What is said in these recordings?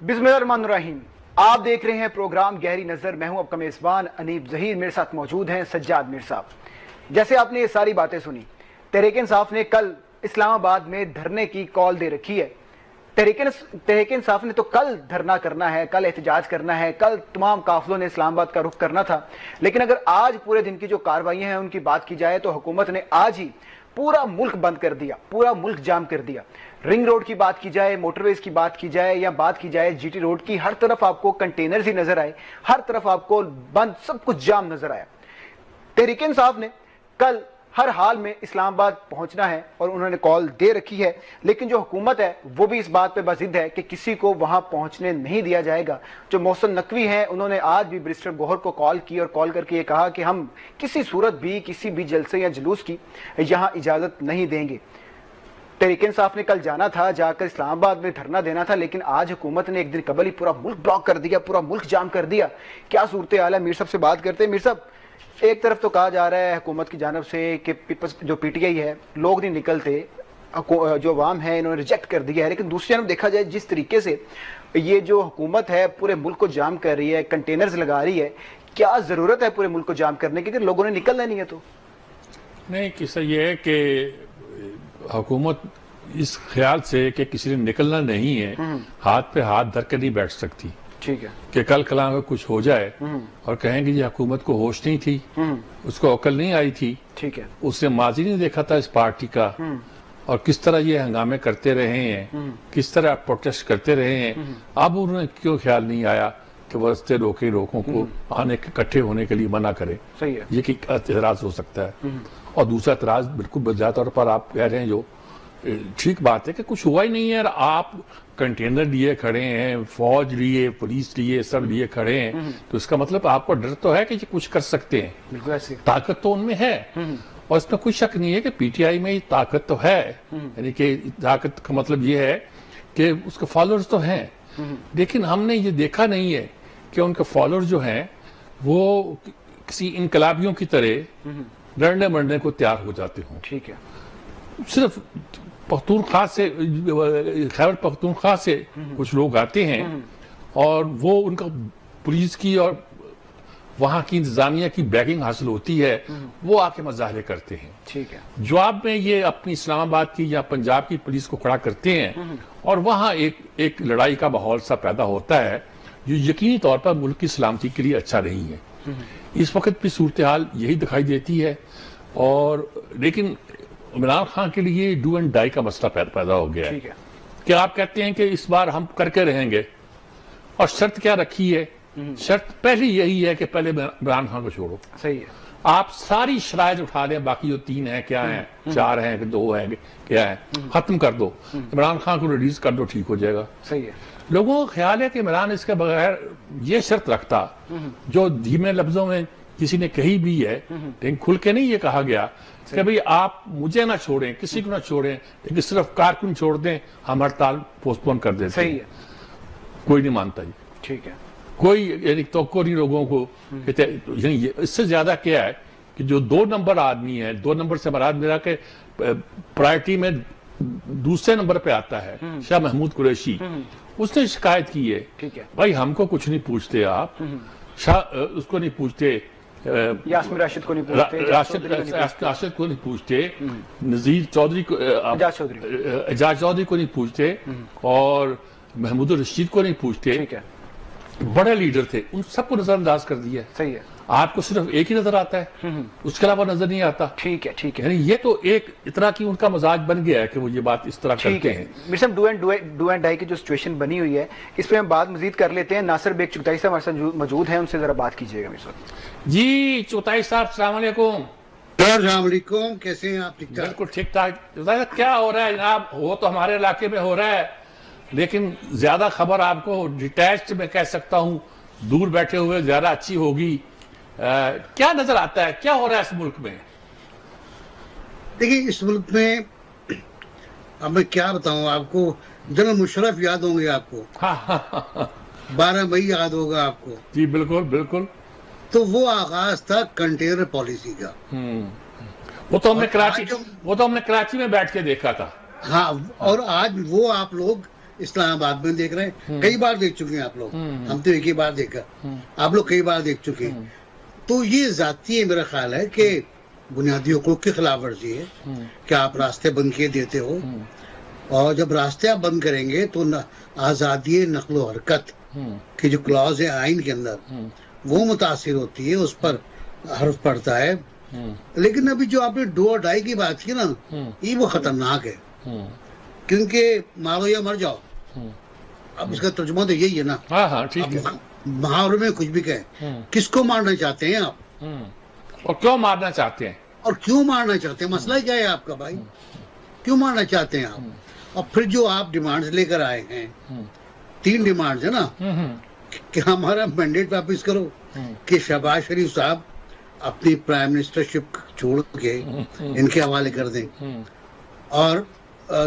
بسم اللہ الرحمن الرحیم. آپ دیکھ رہے ہیں پروگرام گہری نظر. میں ہوں آپ کا میزبان انیب ظہیر. میرے ساتھ موجود ہیں سجاد میر صاحب. جیسے آپ نے یہ ساری باتیں سنی, تحریک انصاف نے کل اسلام آباد میں دھرنے کی کال دے رکھی ہے. تحریک انصاف نے تو کل دھرنا کرنا ہے, کل احتجاج کرنا ہے, کل تمام قافلوں نے اسلام آباد کا رخ کرنا تھا. لیکن اگر آج پورے دن کی جو کارروائیاں ہیں ان کی بات کی جائے تو حکومت نے آج ہی پورا ملک بند کر دیا, پورا ملک جام کر دیا. رنگ روڈ کی بات کی جائے, موٹر ویز کی بات کی جائے یا بات کی جائے جی ٹی روڈ کی, ہر طرف آپ کو کنٹینرز ہی نظر آئے, ہر طرف آپ کو بند, سب کچھ جام نظر آیا. تحریک انصاف نے کل ہر حال میں اسلام آباد پہنچنا ہے اور انہوں نے کال دے رکھی ہے, لیکن جو حکومت ہے وہ بھی اس بات پہ بضد ہے کہ کسی کو وہاں پہنچنے نہیں دیا جائے گا. جو محسن نقوی ہیں انہوں نے آج بھی بیرسٹر گوہر کو کال کی اور کال کر کے یہ کہا کہ ہم کسی صورت بھی کسی بھی جلسے یا جلوس کی یہاں اجازت نہیں دیں گے. تحریک انصاف نے کل جانا تھا, جا کر اسلام آباد میں دھرنا دینا تھا, لیکن آج حکومت نے ایک دن قبل ہی پورا ملک بلاک کر دیا, پورا ملک جام کر دیا. کیا صورتحال ہے؟ میر صاحب سے بات کرتے ہیں. میر صاحب, ایک طرف تو کہا جا رہا ہے حکومت کی جانب سے کہ جو پی ٹی آئی ہے لوگ نہیں نکلتے, جو عوام ہے انہوں نے ریجیکٹ کر دیا ہے, لیکن دوسری جانب دیکھا جائے جس طریقے سے یہ جو حکومت ہے پورے ملک کو جام کر رہی ہے, کنٹینرز لگا رہی ہے, کیا ضرورت ہے پورے ملک کو جام کرنے کی کہ لوگوں نے نکلنا نہیں ہے؟ تو نہیں, قصہ یہ ہے کہ حکومت اس خیال سے کہ کسی نے نکلنا نہیں ہے ہاتھ پہ ہاتھ دھر کے نہیں بیٹھ سکتی. ٹھیک ہے کہ کل کلاں میں کچھ ہو جائے اور کہیں کہ یہ حکومت کو ہوش نہیں تھی, اس کو عقل نہیں آئی تھی, ٹھیک ہے, اس نے ماضی نہیں دیکھا تھا اس پارٹی کا اور کس طرح یہ ہنگامے کرتے رہے ہیں, کس طرح پروٹیسٹ کرتے رہے ہیں. اب انہوں نے کیوں خیال نہیں آیا کہ وہ رستے روکوں کو آنے کے اکٹھے ہونے کے لیے منع کرے. صحیح ہے, یہ کہ اعتراض ہو سکتا ہے. اور دوسرا اعتراض بالکل بجا طور پر آپ کہہ رہے ہیں, جو ٹھیک بات ہے کہ کچھ ہوا ہی نہیں ہے. آپ کنٹینر لیے کھڑے ہیں, فوج لیے, پولیس لیے, سب لیے کھڑے ہیں, تو اس کا مطلب آپ کو ڈر تو ہے کہ یہ کچھ کر سکتے ہیں. بالکل ایسے طاقت تو ان میں ہے, اور اس میں کوئی شک نہیں ہے کہ پی ٹی آئی میں طاقت تو ہے. یعنی کہ طاقت کا مطلب یہ ہے کہ اس کے فالوورز تو ہیں, لیکن ہم نے یہ دیکھا نہیں ہے کہ ان کے فالوورز جو ہیں وہ کسی انقلابیوں کی طرح لڑنے مرنے کو تیار ہو جاتے ہوں. ٹھیک ہے, صرف پختونخوا سے, خیبر پختونخوا سے کچھ لوگ آتے ہیں اور وہ ان کا پولیس کی اور وہاں کی انتظامیہ کی بیکنگ حاصل ہوتی ہے, وہ آ کے مظاہرے کرتے ہیں. ٹھیک ہے, جواب میں یہ اپنی اسلام آباد کی یا پنجاب کی پولیس کو کھڑا کرتے ہیں اور وہاں ایک لڑائی کا ماحول سا پیدا ہوتا ہے جو یقینی طور پر ملک کی سلامتی کے لیے اچھا نہیں ہے. اس وقت بھی صورتحال یہی دکھائی دیتی ہے. اور لیکن عمران خان کے لیے ڈو اینڈ ڈائی کا مسئلہ پیدا ہو گیا ہے کہ آپ کہتے ہیں کہ اس بار ہم کر کے رہیں گے, اور شرط کیا رکھی ہے؟ شرط پہلی یہی ہے کہ پہلے عمران خان کو چھوڑو. صحیح ہے, آپ ساری شرائط اٹھا لیں, باقی جو 3 ہیں کیا ہیں, 4 ہیں کہ 2 ہیں کیا ہیں, ختم کر دو, عمران خان کو ریلیز کر دو, ٹھیک ہو جائے گا. صحیح ہے. لوگوں کا خیال ہے کہ عمران اس کے بغیر یہ شرط رکھتا جو دھیمے لفظوں میں کسی نے کہی بھی ہے, لیکن کھل کے نہیں یہ کہا گیا کہ بھئی آپ مجھے نہ چھوڑیں, کسی کو نہ چھوڑیں, لیکن صرف کارکن چھوڑ دیں, ہم ہڑتال پوسٹ پون کر دیتے ہیں. صحیح ہے, کوئی نہیں مانتا. ٹھیک ہے, کوئی یعنی توقع نہیں لوگوں کو. یعنی اس سے زیادہ کیا ہے کہ جو 2 نمبر آدمی ہے, 2 نمبر سے مراد میرا کہ پرائرٹی میں دوسرے نمبر پہ آتا ہے شاہ محمود قریشی, اس نے شکایت کی ہے. ٹھیک ہے, بھائی ہم کو کچھ نہیں پوچھتے آپ, اس کو نہیں پوچھتے, یاسمین راشد کو نہیں پوچھتے, راشد کو نہیں پوچھتے, نذیر چودھری کو, اعجاز چودھری کو نہیں پوچھتے, اور محمود الرشید کو نہیں پوچھتے. ٹھیک ہے, بڑے لیڈر تھے, ان سب کو نظر انداز کر دیا. صحیح ہے, آپ کو صرف ایک ہی نظر آتا ہے, اس کے علاوہ نظر نہیں آتا. ٹھیک ہے, ٹھیک ہے. یعنی یہ تو ایک اتنا کی ان کا مزاج بن گیا ہے کہ وہ یہ بات اس طرح کرتے ہیں. میرے صاحب ڈو اینڈ ڈائی کی جو سچویشن بنی ہوئی ہے اس پہ ہم بات مزید کر لیتے ہیں. ناصر بیگ چغتائی صاحب ہمارے ساتھ موجود ہیں, ان سے ذرا بات کیجیے گا میرے ساتھ. جی چغتائی صاحب السلام علیکم. السلام علیکم, کیسے ہیں آپ؟ ٹھیک ٹھاک؟ بالکل ٹھیک ٹھاک. کیا ہو رہا ہے جناب؟ وہ تو ہمارے علاقے میں ہو رہا ہے, لیکن زیادہ خبر آپ کو ڈیٹیچڈ میں کہہ سکتا ہوں, دور بیٹھے ہوئے زیادہ اچھی ہوگی. کیا نظر آتا ہے, کیا ہو رہا ہے اس ملک میں؟ دیکھیں اس ملک میں اب میں کیا بتاؤں آپ کو, جنرل مشرف یاد ہوں گے آپ کو, 12 مئی یاد ہوگا آپ کو. جی بالکل بالکل. تو وہ آغاز تھا کنٹینر پالیسی کا. وہ تو ہم نے کراچی میں بیٹھ کے دیکھا تھا. ہاں, اور آج وہ آپ لوگ اسلام آباد میں دیکھ رہے ہیں، کئی بار دیکھ چکے ہیں آپ لوگ، ہم تو ایک ہی بار دیکھا، آپ لوگ کئی بار دیکھ چکے ہیں. تو یہ ذاتی ہے، میرا خیال ہے کہ بنیادی حقوق کی خلاف ورزی ہے کہ آپ راستے بند کیے دیتے ہو، اور جب راستے آپ بند کریں گے تو آزادی نقل و حرکت کی جو کلاز ہے آئین کے اندر وہ متاثر ہوتی ہے، اس پر حرف پڑتا ہے. لیکن ابھی جو آپ نے ڈو اور ڈائی کی بات کی نا، یہ وہ خطرناک ہے، کیونکہ مارو یا مر جاؤ. اب اس کا ترجمہ تو یہی ہے نا. ہاں ٹھیک ہے. محاورے میں کچھ بھی کہیں، کس کو مارنا چاہتے ہیں آپ، اور کیوں مارنا چاہتے ہیں، اور کیوں مارنا چاہتے ہیں، مسئلہ کیا ہے آپ کا بھائی، کیوں مارنا چاہتے ہیں آپ. اور پھر جو آپ ڈیمانڈز لے کر آئے ہیں، 3 ڈیمانڈز ہے نا، کہ ہمارا مینڈیٹ واپس کرو، کہ شہباز شریف صاحب اپنی پرائم منسٹرشپ چھوڑ کے ان کے حوالے کر دیں، اور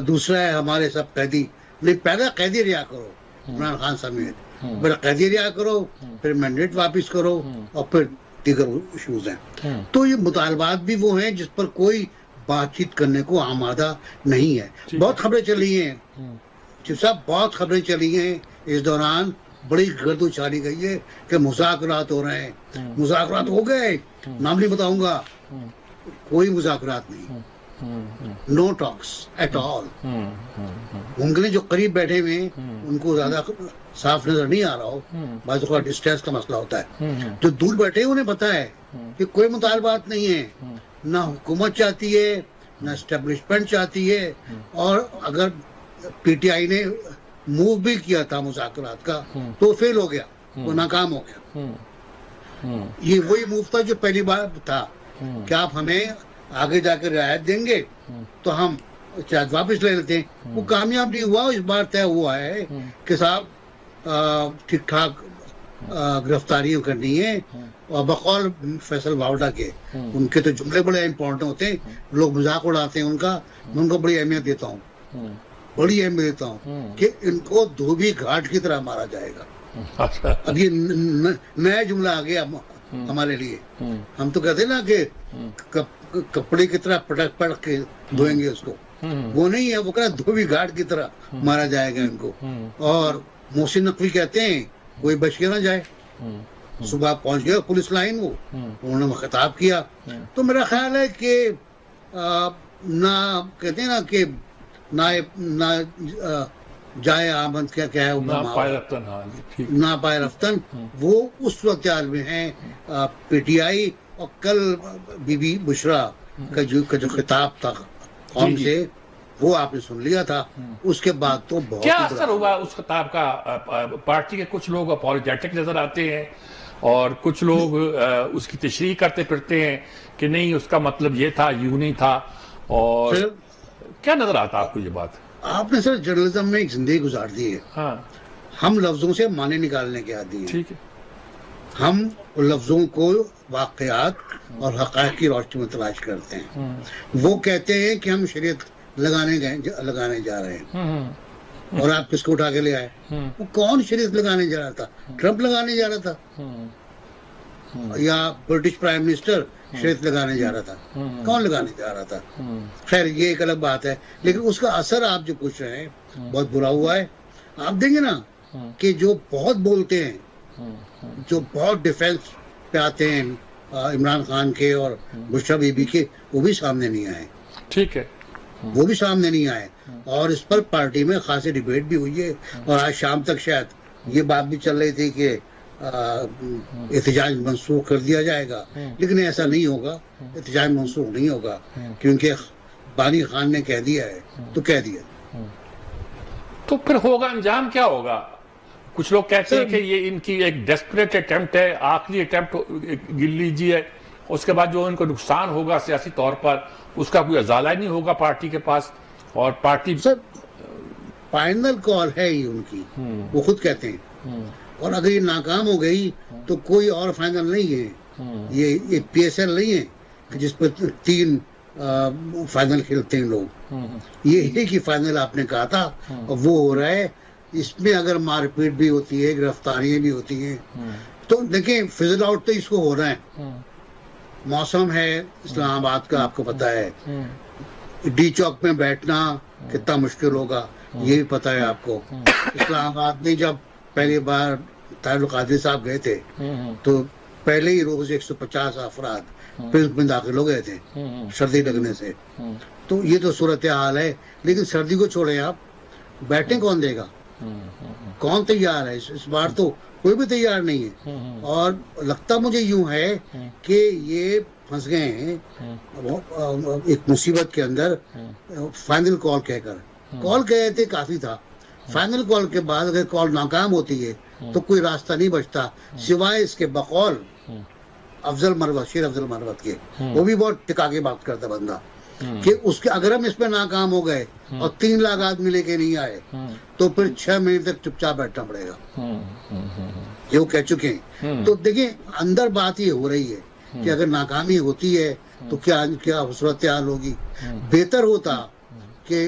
دوسرا ہے ہمارے سب قیدی، نہیں پہلا قیدی رہا کرو عمران خان سمیت، پھر قیدی رہا کرو، پھر مینڈیٹ واپس کرو، اور پھر دیگر ایشوز ہیں. تو یہ مطالبات بھی وہ ہیں جس پر کوئی بات چیت کرنے کو آمادہ نہیں ہے. بہت خبریں چلی ہیں چیف صاحب، بہت خبریں چلی ہیں اس دوران، بڑی گرد اچھالی گئی ہے کہ مذاکرات ہو رہے ہیں. مذاکرات ہو گئے، نام نہیں بتاؤں گا، کوئی مذاکرات نہیں، نو ٹاکس ایٹ آل. ممکن ہے جو قریب بیٹھے ہوئے ہیں ان کو زیادہ صاف نظر نہیں آ رہا ہو، بعض اوقات ڈسٹینس کا مسئلہ ہوتا ہے. جو دور بیٹھے ہیں انہیں پتا ہے کہ کوئی مطالبات نہیں ہے، نہ حکومت چاہتی ہے نہ اسٹیبلشمنٹ چاہتی ہے. اور اگر پی ٹی آئی نے موو بھی کیا تھا مذاکرات کا تو فیل ہو گیا، وہ ناکام ہو گیا. یہ وہی موو تھا جو پہلی بار تھا کہ آپ ہمیں آگے جا کے رعایت دیں گے تو ہم شاید واپس لے لیتے ہیں. وہ کامیاب نہیں ہوا. اس بار طے ہوا ہے کہ صاحب ٹھیک ٹھاک گرفتاریاں کرنی ہے، اور بقول فیصل واوڈا کے، ان کے تو جملے بڑے امپورٹنٹ ہوتے ہیں، لوگ مذاق اڑاتے ہیں ان کا، میں ان کو بڑی اہمیت دیتا ہوں، بڑی اہمیت دیتا ہوں کہ ان کو دھوبی گھاٹ کی طرح مارا جائے گا. اب یہ نیا جملہ آ گیا ہمارے لیے. ہم تو کہتے ہیں نا کہ کپڑے کی طرح پٹک پٹک کے دھوئیں گے اس کو، وہ نہیں ہے، وہ کہنا دھوبی گھاٹ کی طرح مارا جائے گا ان کو. اور محسن نقوی کہتے ہیں کوئی بچ کے نہ جائے. صبح پہنچ گیا پولیس لائن، وہ انہوں نے خطاب کیا. تو میرا خیال ہے کہ نہ کہتے ہیں نا کہ نہ جائے آمد کیا ہے نہ پائے رفتن، وہ اس وقت حال میں ہیں پی ٹی آئی. اور کل بی بی بشرا کا جو خطاب تھا قوم سے، وہ آپ نے سن لیا تھا. اس کے بعد تو بہت کیا اثر ہوا اس خطاب کا؟ پارٹی کے کچھ لوگ اپولوجیٹک نظر آتے ہیں اور کچھ لوگ اس کی تشریح کرتے پھرتے ہیں کہ نہیں اس کا مطلب یہ تھا، یوں نہیں تھا. اور کیا نظر آتا آپ کو یہ بات؟ آپ نے سر جرنلزم میں ایک زندگی گزار دی ہے. ہاں، ہم لفظوں سے معنی نکالنے کے عادی ہیں. ٹھیک ہے. ہم لفظوں کو واقعات اور حقائق کی روشنی میں تلاش کرتے ہیں. وہ کہتے ہیں کہ ہم شریعت لگانے جا رہے ہیں، اور آپ کس کو اٹھا کے لے آئے؟ وہ کون شریعت لگانے جا رہا تھا؟ ٹرمپ لگانے جا رہا تھا، یا برٹش پرائم منسٹر شریعت لگانے جا رہا تھا؟ کون لگانے جا رہا تھا؟ خیر یہ ایک الگ بات ہے، لیکن اس کا اثر آپ جو پوچھ رہے ہیں بہت برا ہوا ہے. آپ دیں گے نا کہ جو بہت بولتے ہیں، جو بہت ڈیفینس پہ آتے ہیں عمران خان کے اور بشرا بی بی کے، وہ بھی سامنے نہیں آئے. ٹھیک ہے، وہ بھی سامنے نہیں آئے. اور اس پر پارٹی میں خاصی ڈیبیٹ بھی ہوئی ہے، اور آج شام تک شاید یہ بات بھی چل رہی تھی کہ احتجاج منسوخ کر دیا جائے گا. لیکن ایسا نہیں ہوگا، احتجاج منسوخ نہیں ہوگا، کیونکہ بانی خان نے کہہ دیا ہے تو کہہ دیا. تو پھر ہوگا انجام کیا ہوگا؟ کچھ لوگ کہتے ہیں کہ یہ ان کی ایک ڈیسپریٹ اٹیمپٹ ہے، آخری اٹیمپٹ گر لیجیے، اس کے بعد جو ان کو نقصان ہوگا سیاسی طور پر اس کا کوئی ازالہ نہیں ہوگا پارٹی کے پاس. اور پارٹی سر فائنل کال ہے یہ ان کی، وہ خود کہتے ہیں. اور اگر یہ ناکام ہو گئی تو کوئی اور فائنل نہیں ہے. یہ پی ایس ایل نہیں ہے جس پر 3 فائنل کھیلتے ہیں لوگ. یہ ایک ہی فائنل آپ نے کہا تھا، اور وہ ہو رہا ہے. اس میں اگر مار پیٹ بھی ہوتی ہے، گرفتاریاں بھی ہوتی ہیں، تو دیکھیں فزل آؤٹ تو اس کو ہو رہا ہے. موسم ہے اسلام آباد کا، آپ کو پتا ہے، ڈی چوک میں بیٹھنا کتنا مشکل ہوگا. یہ بھی پتہ ہے آپ کو اسلام آباد میں جب پہلی بار طاہر القادری صاحب گئے تھے تو پہلے ہی روز 150 افراد پھر میں داخل ہو گئے تھے سردی لگنے سے. تو یہ تو صورتحال ہے. لیکن سردی کو چھوڑیں آپ, بیٹھنے کون دے گا, کون تیار ہے؟ اس بار تو کوئی بھی تیار نہیں ہے. اور لگتا مجھے یوں ہے کہ یہ پھنس گئے ہیں ایک مصیبت کے اندر. فائنل کال کہہ کر کال کہے تھے کافی تھا. فائنل کال کے بعد اگر کال ناکام ہوتی ہے تو کوئی راستہ نہیں بچتا سوائے اس کے بقول افضل مروت, شیر افضل مروت کے. وہ بھی بہت ٹکا کے بات کرتا بندہ کہ اس کے اگر ہم اس پہ ناکام ہو گئے اور 3 لاکھ آدمی لے کے نہیں آئے تو پھر 6 مہینے تک چپ چاپ بیٹھنا پڑے گا. یہ وہ کہہ چکے ہیں. تو دیکھیں اندر بات یہ ہو رہی ہے کہ اگر ناکامی ہوتی ہے تو کیا صورتحال ہوگی. بہتر ہوتا کہ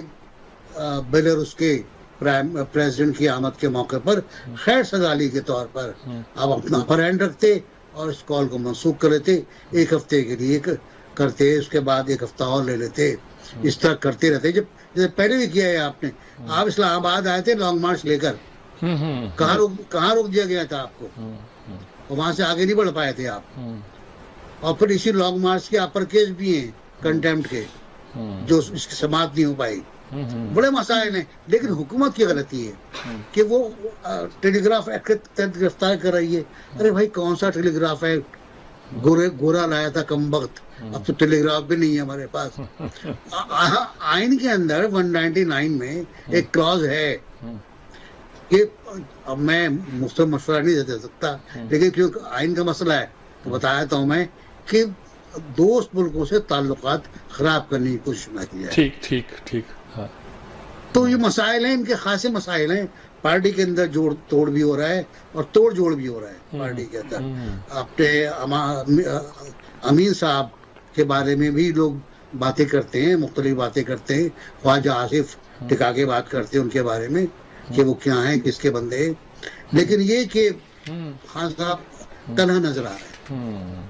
بیلاروس کے پریزیڈنٹ کی آمد کے موقع پر خیر سگالی کے طور پر آپ اپنا اپر ہینڈ رکھتے اور اس کال کو منسوخ کر لیتے, 1 ہفتے کے لیے کرتے, اس کے بعد 1 ہفتہ اور لے لیتے. اس طرح کرتے رہتے جیسے پہلے بھی کیا ہے آپ نے. آپ اسلام آباد آئے تھے لانگ مارچ لے کر, کہاں روک دیا گیا تھا آپ کو, اور وہاں سے آگے نہیں بڑھ پائے تھے آپ. اور پھر اسی لانگ مارچ کے اپر کیس بھی ہیں کنٹیمپٹ کے جو اس کی سماعت نہیں ہو پائی. بڑے مسائل ہیں. لیکن حکومت کی غلطی ہے کہ وہ ٹیلی گراف ایکٹ کے تحت گرفتار کر رہی ہے. ارے بھائی کون سا ٹیلی گراف ہے, گورا لایا تھا کم وقت, اب تو ٹیلی گراف بھی نہیں ہے ہمارے پاس. آئین کے اندر 199 میں ایک کلاز ہے کہ اب میں مختلف مشورہ نہیں دے سکتا, لیکن کیونکہ آئین کا مسئلہ ہے تو بتایا تھا میں کہ دوست ملکوں سے تعلقات خراب کرنے کی کوشش نہ کی جائے. ٹھیک. تو یہ مسائل ہیں, ان کے خاصے مسائل ہیں. پارٹی کے اندر جوڑ توڑ بھی ہو رہا ہے اور توڑ جوڑ بھی ہو رہا ہے پارٹی کے اندر. اپنے امین صاحب کے بارے میں بھی لوگ باتیں کرتے ہیں, مختلف باتیں کرتے ہیں. خواجہ آصف ٹکا کے بات کرتے ہیں ان کے بارے میں کہ وہ کیا ہیں, کس کے بندے ہیں. لیکن یہ کہ خان صاحب تنہا نظر آ رہے ہیں.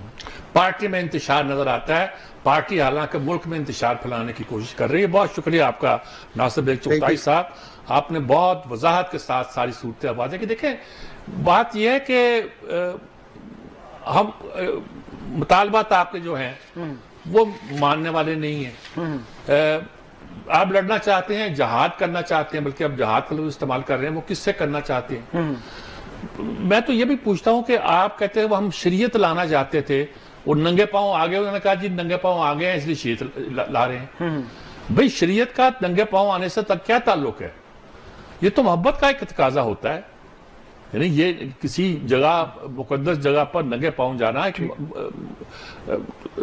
پارٹی میں انتشار نظر آتا ہے. پارٹی حالانکہ ملک میں انتشار پھیلانے کی کوشش کر رہی ہے. بہت شکریہ آپ کا ناصر بیگ چغتائی صاحب, آپ نے بہت وضاحت کے ساتھ ساری صورتیں واضح کی. دیکھیں بات یہ ہے کہ ہم مطالبات آپ کے جو ہیں وہ ماننے والے نہیں ہیں. آپ لڑنا چاہتے ہیں, جہاد کرنا چاہتے ہیں, بلکہ اب جہاد کا لفظ استعمال کر رہے ہیں, وہ کس سے کرنا چاہتے ہیں؟ میں تو یہ بھی پوچھتا ہوں کہ آپ کہتے ہیں وہ ہم شریعت لانا چاہتے تھے, وہ ننگے پاؤں آگے, انہوں نے کہا جی ننگے پاؤں آگے ہیں اس لیے شریعت لا رہے ہیں. بھئی شریعت کا ننگے پاؤں آنے سے تک کیا تعلق ہے؟ یہ تو محبت کا ایک تقاضا ہوتا ہے. یعنی یہ کسی جگہ مقدس جگہ پر ننگے پاؤں جانا ایک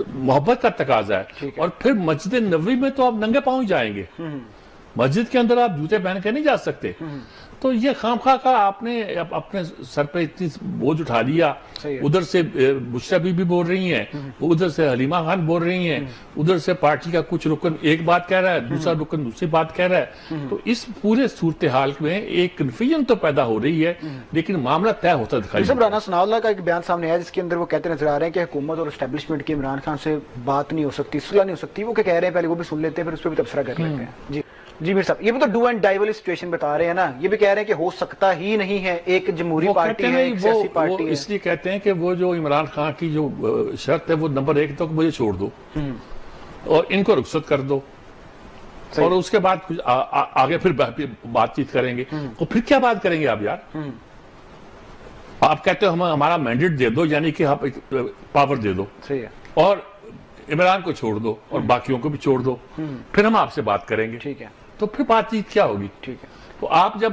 محبت کا تقاضا ہے. اور پھر مسجد نبوی میں تو آپ ننگے پاؤں ہی جائیں گے, مسجد کے اندر آپ جوتے پہن کے نہیں جا سکتے. تو یہ خامخواہ کا آپ نے اپنے سر پہ اتنی بوجھ اٹھا لیا. ادھر سے بشرا بی بھی بول رہی ہیں, ادھر سے حلیمہ خان بول رہی ہیں, ادھر سے پارٹی کا کچھ رکن ایک بات کہہ رہا ہے, دوسرا رکن دوسری بات کہہ رہا ہے. تو اس پورے صورتحال میں ایک کنفیوژن تو پیدا ہو رہی ہے, لیکن معاملہ طے ہوتا دکھائی. رانا ثناء اللہ کا ایک بیان سامنے آیا جس کے اندر وہ کہتے نظر آ رہے ہیں کہ حکومت اور اسٹیبلشمنٹ کے عمران خان سے بات نہیں ہو سکتی, صلح نہیں ہو سکتی. وہ کیا کہہ رہے ہیں پہلے وہ بھی سن لیتے ہیں, پھر اس پہ بھی تبصرہ کر لیتے ہیں. جی میر صاحب, یہ بھی تو ڈو اینڈ ڈائی والی سچویشن بتا رہے ہیں نا. یہ بھی کہہ رہے ہیں کہ ہو سکتا ہی نہیں ہے, ایک جمہوری پارٹی ہے, ایک سیاسی پارٹی ہے. اس لیے کہتے ہیں کہ وہ جو عمران خان کی جو شرط ہے وہ نمبر 1 تک مجھے چھوڑ دو اور ان کو رخصت کر دو, اور اس کے بعد آگے پھر بات چیت کریں گے. اور پھر کیا بات کریں گے آپ یار؟ آپ کہتے ہو ہمارا مینڈیٹ دے دو, یعنی کہ آپ پاور دے دو اور عمران کو چھوڑ دو اور باقیوں کو بھی چھوڑ دو, پھر ہم آپ سے بات کریں گے. ٹھیک ہے, تو پھر بات چیت کیا ہوگی؟ ٹھیک ہے. تو آپ جب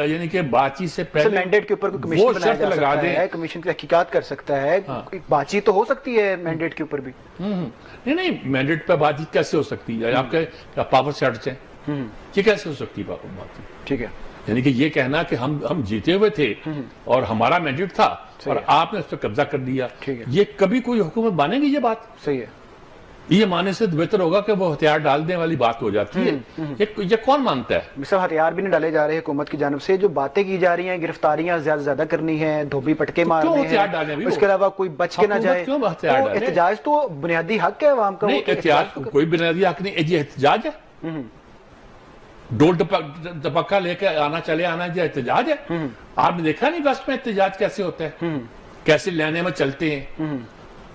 یعنی کہ بات چیت سے پہلے مینڈیٹ کے اوپر کوئی کمیشن بنایا جا سکتا ہے, کمیشن کی تحقیقات کر سکتا ہے, بات چیت تو ہو سکتی ہے مینڈیٹ کے اوپر بھی. نہیں, مینڈیٹ پہ بات چیت کیسے ہو سکتی ہے؟ آپ کے پاور سیٹس ہیں, یہ کیسے ہو سکتی ہے بات چیت؟ ٹھیک ہے, یعنی کہ یہ کہنا کہ ہم جیتے ہوئے تھے اور ہمارا مینڈیٹ تھا اور آپ نے اس پہ قبضہ کر دیا, یہ کبھی کوئی حکومت مانے گی؟ یہ بات صحیح ہے. یہ ماننے سے بہتر ہوگا کہ وہ ہتھیار ڈال دیں والی بات ہو جاتی ہے. یہ کون مانتا ہے؟ صاحب ہتھیار بھی نہیں ڈالے جا رہے حکومت کی جانب سے. جو باتیں کی جا رہی ہیں, گرفتاریاں زیادہ کرنی ہیں, دھوبی پٹکے مارنے ہیں, اس کے علاوہ کوئی بچ کے نہ جائے. احتجاج تو بنیادی حق ہے عوام کا. نہیں, احتجاج کوئی بنیادی حق نہیں, یہ احتجاج ہے. ڈول ٹپکا لے کے چلے آنا جو احتجاج ہے. آپ نے دیکھا نہیں ویسٹ میں احتجاج کیسے ہوتا ہے, کیسے لینے میں چلتے ہیں.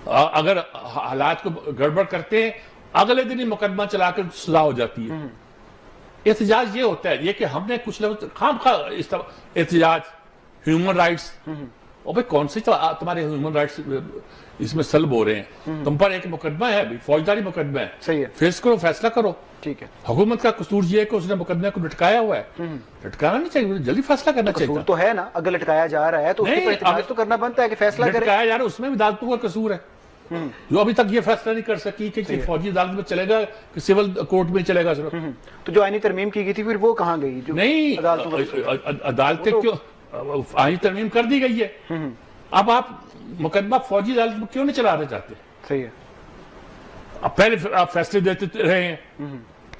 اگر حالات کو گڑبڑ کرتے ہیں اگلے دن ہی مقدمہ چلا کر سزا ہو جاتی ہے. احتجاج یہ ہوتا ہے, یہ کہ ہم نے کچھ لوگ خام خواہ احتجاج, ہیومن رائٹس, اور بھائی کون سی تمہارے ہیومن رائٹس اس میں سلب ہو رہے ہیں, تم پر ایک مقدمہ ہے, فوجداری مقدمہ ہے, صحیح ہے, فیس کرو, فیصلہ کرو. ٹھیک ہے, حکومت کا قصور یہ ہے کہ اس نے مقدمے کو لٹکایا ہوا ہے, لٹکانا نہیں چاہیے, جلدی فیصلہ کرنا چاہیے. قصور تو ہے نا, اگر لٹکایا جا رہا ہے تو اس کے اوپر احتجاج تو کرنا بنتا ہے کہ فیصلہ کرے. لٹکایا جا رہا ہے اس میں بھی عدالتوں کا قصور ہے, جو ابھی تک یہ فیصلہ نہیں کر سکی کہ فوجی عدالت میں چلے گا کہ سول کورٹ میں چلے گا. تو جو آئینی ترمیم کی گئی تھی پھر وہ کہاں گئی؟ نہیں, عدالتیں کیوں آئینی ترمیم کر دی گئی ہے, اب آپ مقدمہ فوجی عدالت میں کیوں نہیں چلانا چاہتے؟ صحیح ہے, اب پہلے آپ فیصلے دیتے رہے ہیں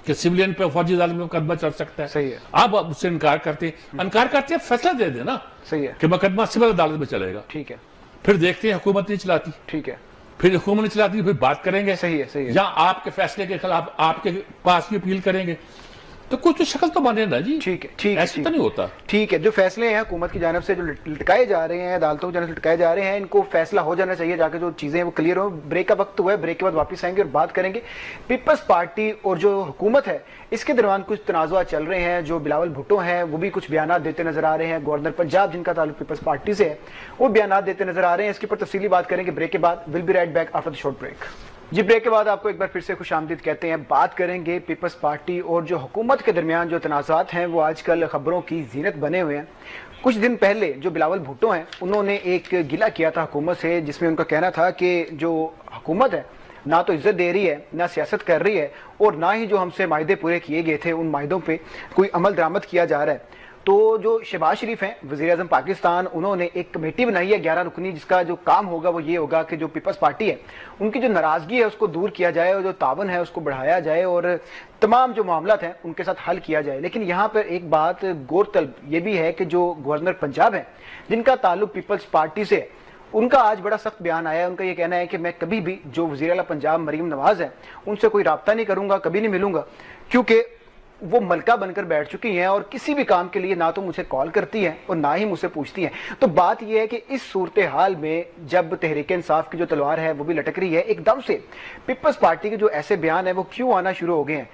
کہ سویلین پہ فوجی عدالت میں مقدمہ چل سکتا ہے. صحیح ہے, آپ اس سے انکار کرتے ہیں, فیصلہ دے دیں نا صحیح ہے کہ مقدمہ سول عدالت میں چلے گا. ٹھیک ہے, پھر دیکھتے ہیں حکومت نہیں چلاتی, ٹھیک ہے, پھر حکومت نہیں چلاتی, پھر بات کریں گے. صحیح ہے, صحیح ہے, یا آپ کے فیصلے کے خلاف آپ کے پاس بھی اپیل کریں گے, تو کچھ تو شکل تو بنے نا جی. ٹھیک ہے, ٹھیک ہے, ایسا تو نہیں ہوتا. ٹھیک ہے. جو فیصلے ہیں حکومت کی جانب سے جو لٹکائے جا رہے ہیں, عدالتوں کی جانب سے لٹکائے جا رہے ہیں, ان کو فیصلہ ہو جانا چاہیے جا کے, جو چیزیں وہ کلیئر ہوں. بریک کا وقت ہوا ہے, بریک کے بعد واپس آئیں گے اور بات کریں گے پیپلز پارٹی اور جو حکومت ہے اس کے درمیان کچھ تنازعات چل رہے ہیں. جو بلاول بھٹو ہیں وہ بھی کچھ بیانات دیتے نظر آ رہے ہیں, گورنر پنجاب جن کا تعلق پیپلز پارٹی سے ہے وہ بیانات دیتے نظر آ رہے ہیں. اس کے اوپر تفصیلی بات کریں گے بریک کے بعد. Will be right back after the short break. جی, بریک کے بعد آپ کو ایک بار پھر سے خوش آمدید کہتے ہیں. بات کریں گے پیپلز پارٹی اور جو حکومت کے درمیان جو تنازعات ہیں وہ آج کل خبروں کی زینت بنے ہوئے ہیں. کچھ دن پہلے جو بلاول بھٹو ہیں انہوں نے ایک گلہ کیا تھا حکومت سے, جس میں ان کا کہنا تھا کہ جو حکومت ہے نہ تو عزت دے رہی ہے, نہ سیاست کر رہی ہے, اور نہ ہی جو ہم سے معاہدے پورے کیے گئے تھے ان معاہدوں پہ کوئی عمل درآمد کیا جا رہا ہے. تو جو شہباز شریف ہیں وزیر اعظم پاکستان, انہوں نے ایک کمیٹی بنائی ہے 11 رکنی, جس کا جو کام ہوگا وہ یہ ہوگا کہ جو پیپلز پارٹی ہے ان کی جو ناراضگی ہے اس کو دور کیا جائے, اور جو تعاون ہے اس کو بڑھایا جائے, اور تمام جو معاملات ہیں ان کے ساتھ حل کیا جائے. لیکن یہاں پر ایک بات غور طلب یہ بھی ہے کہ جو گورنر پنجاب ہیں جن کا تعلق پیپلز پارٹی سے, ان کا آج بڑا سخت بیان آیا ہے. ان کا یہ کہنا ہے کہ میں کبھی بھی جو وزیر اعلیٰ پنجاب مریم نواز ہیں ان سے کوئی رابطہ نہیں کروں گا, کبھی نہیں ملوں گا, کیونکہ وہ ملکہ بن کر بیٹھ چکی ہیں اور کسی بھی کام کے لیے نہ تو مجھے کال کرتی ہیں اور نہ ہی مجھ سے پوچھتی ہیں. تو بات یہ ہے کہ اس صورتحال میں جب تحریک انصاف کی جو تلوار ہے وہ بھی لٹک رہی ہے, ایک دم سے پیپلز پارٹی کے جو ایسے بیان ہیں وہ کیوں آنا شروع ہو گئے ہیں.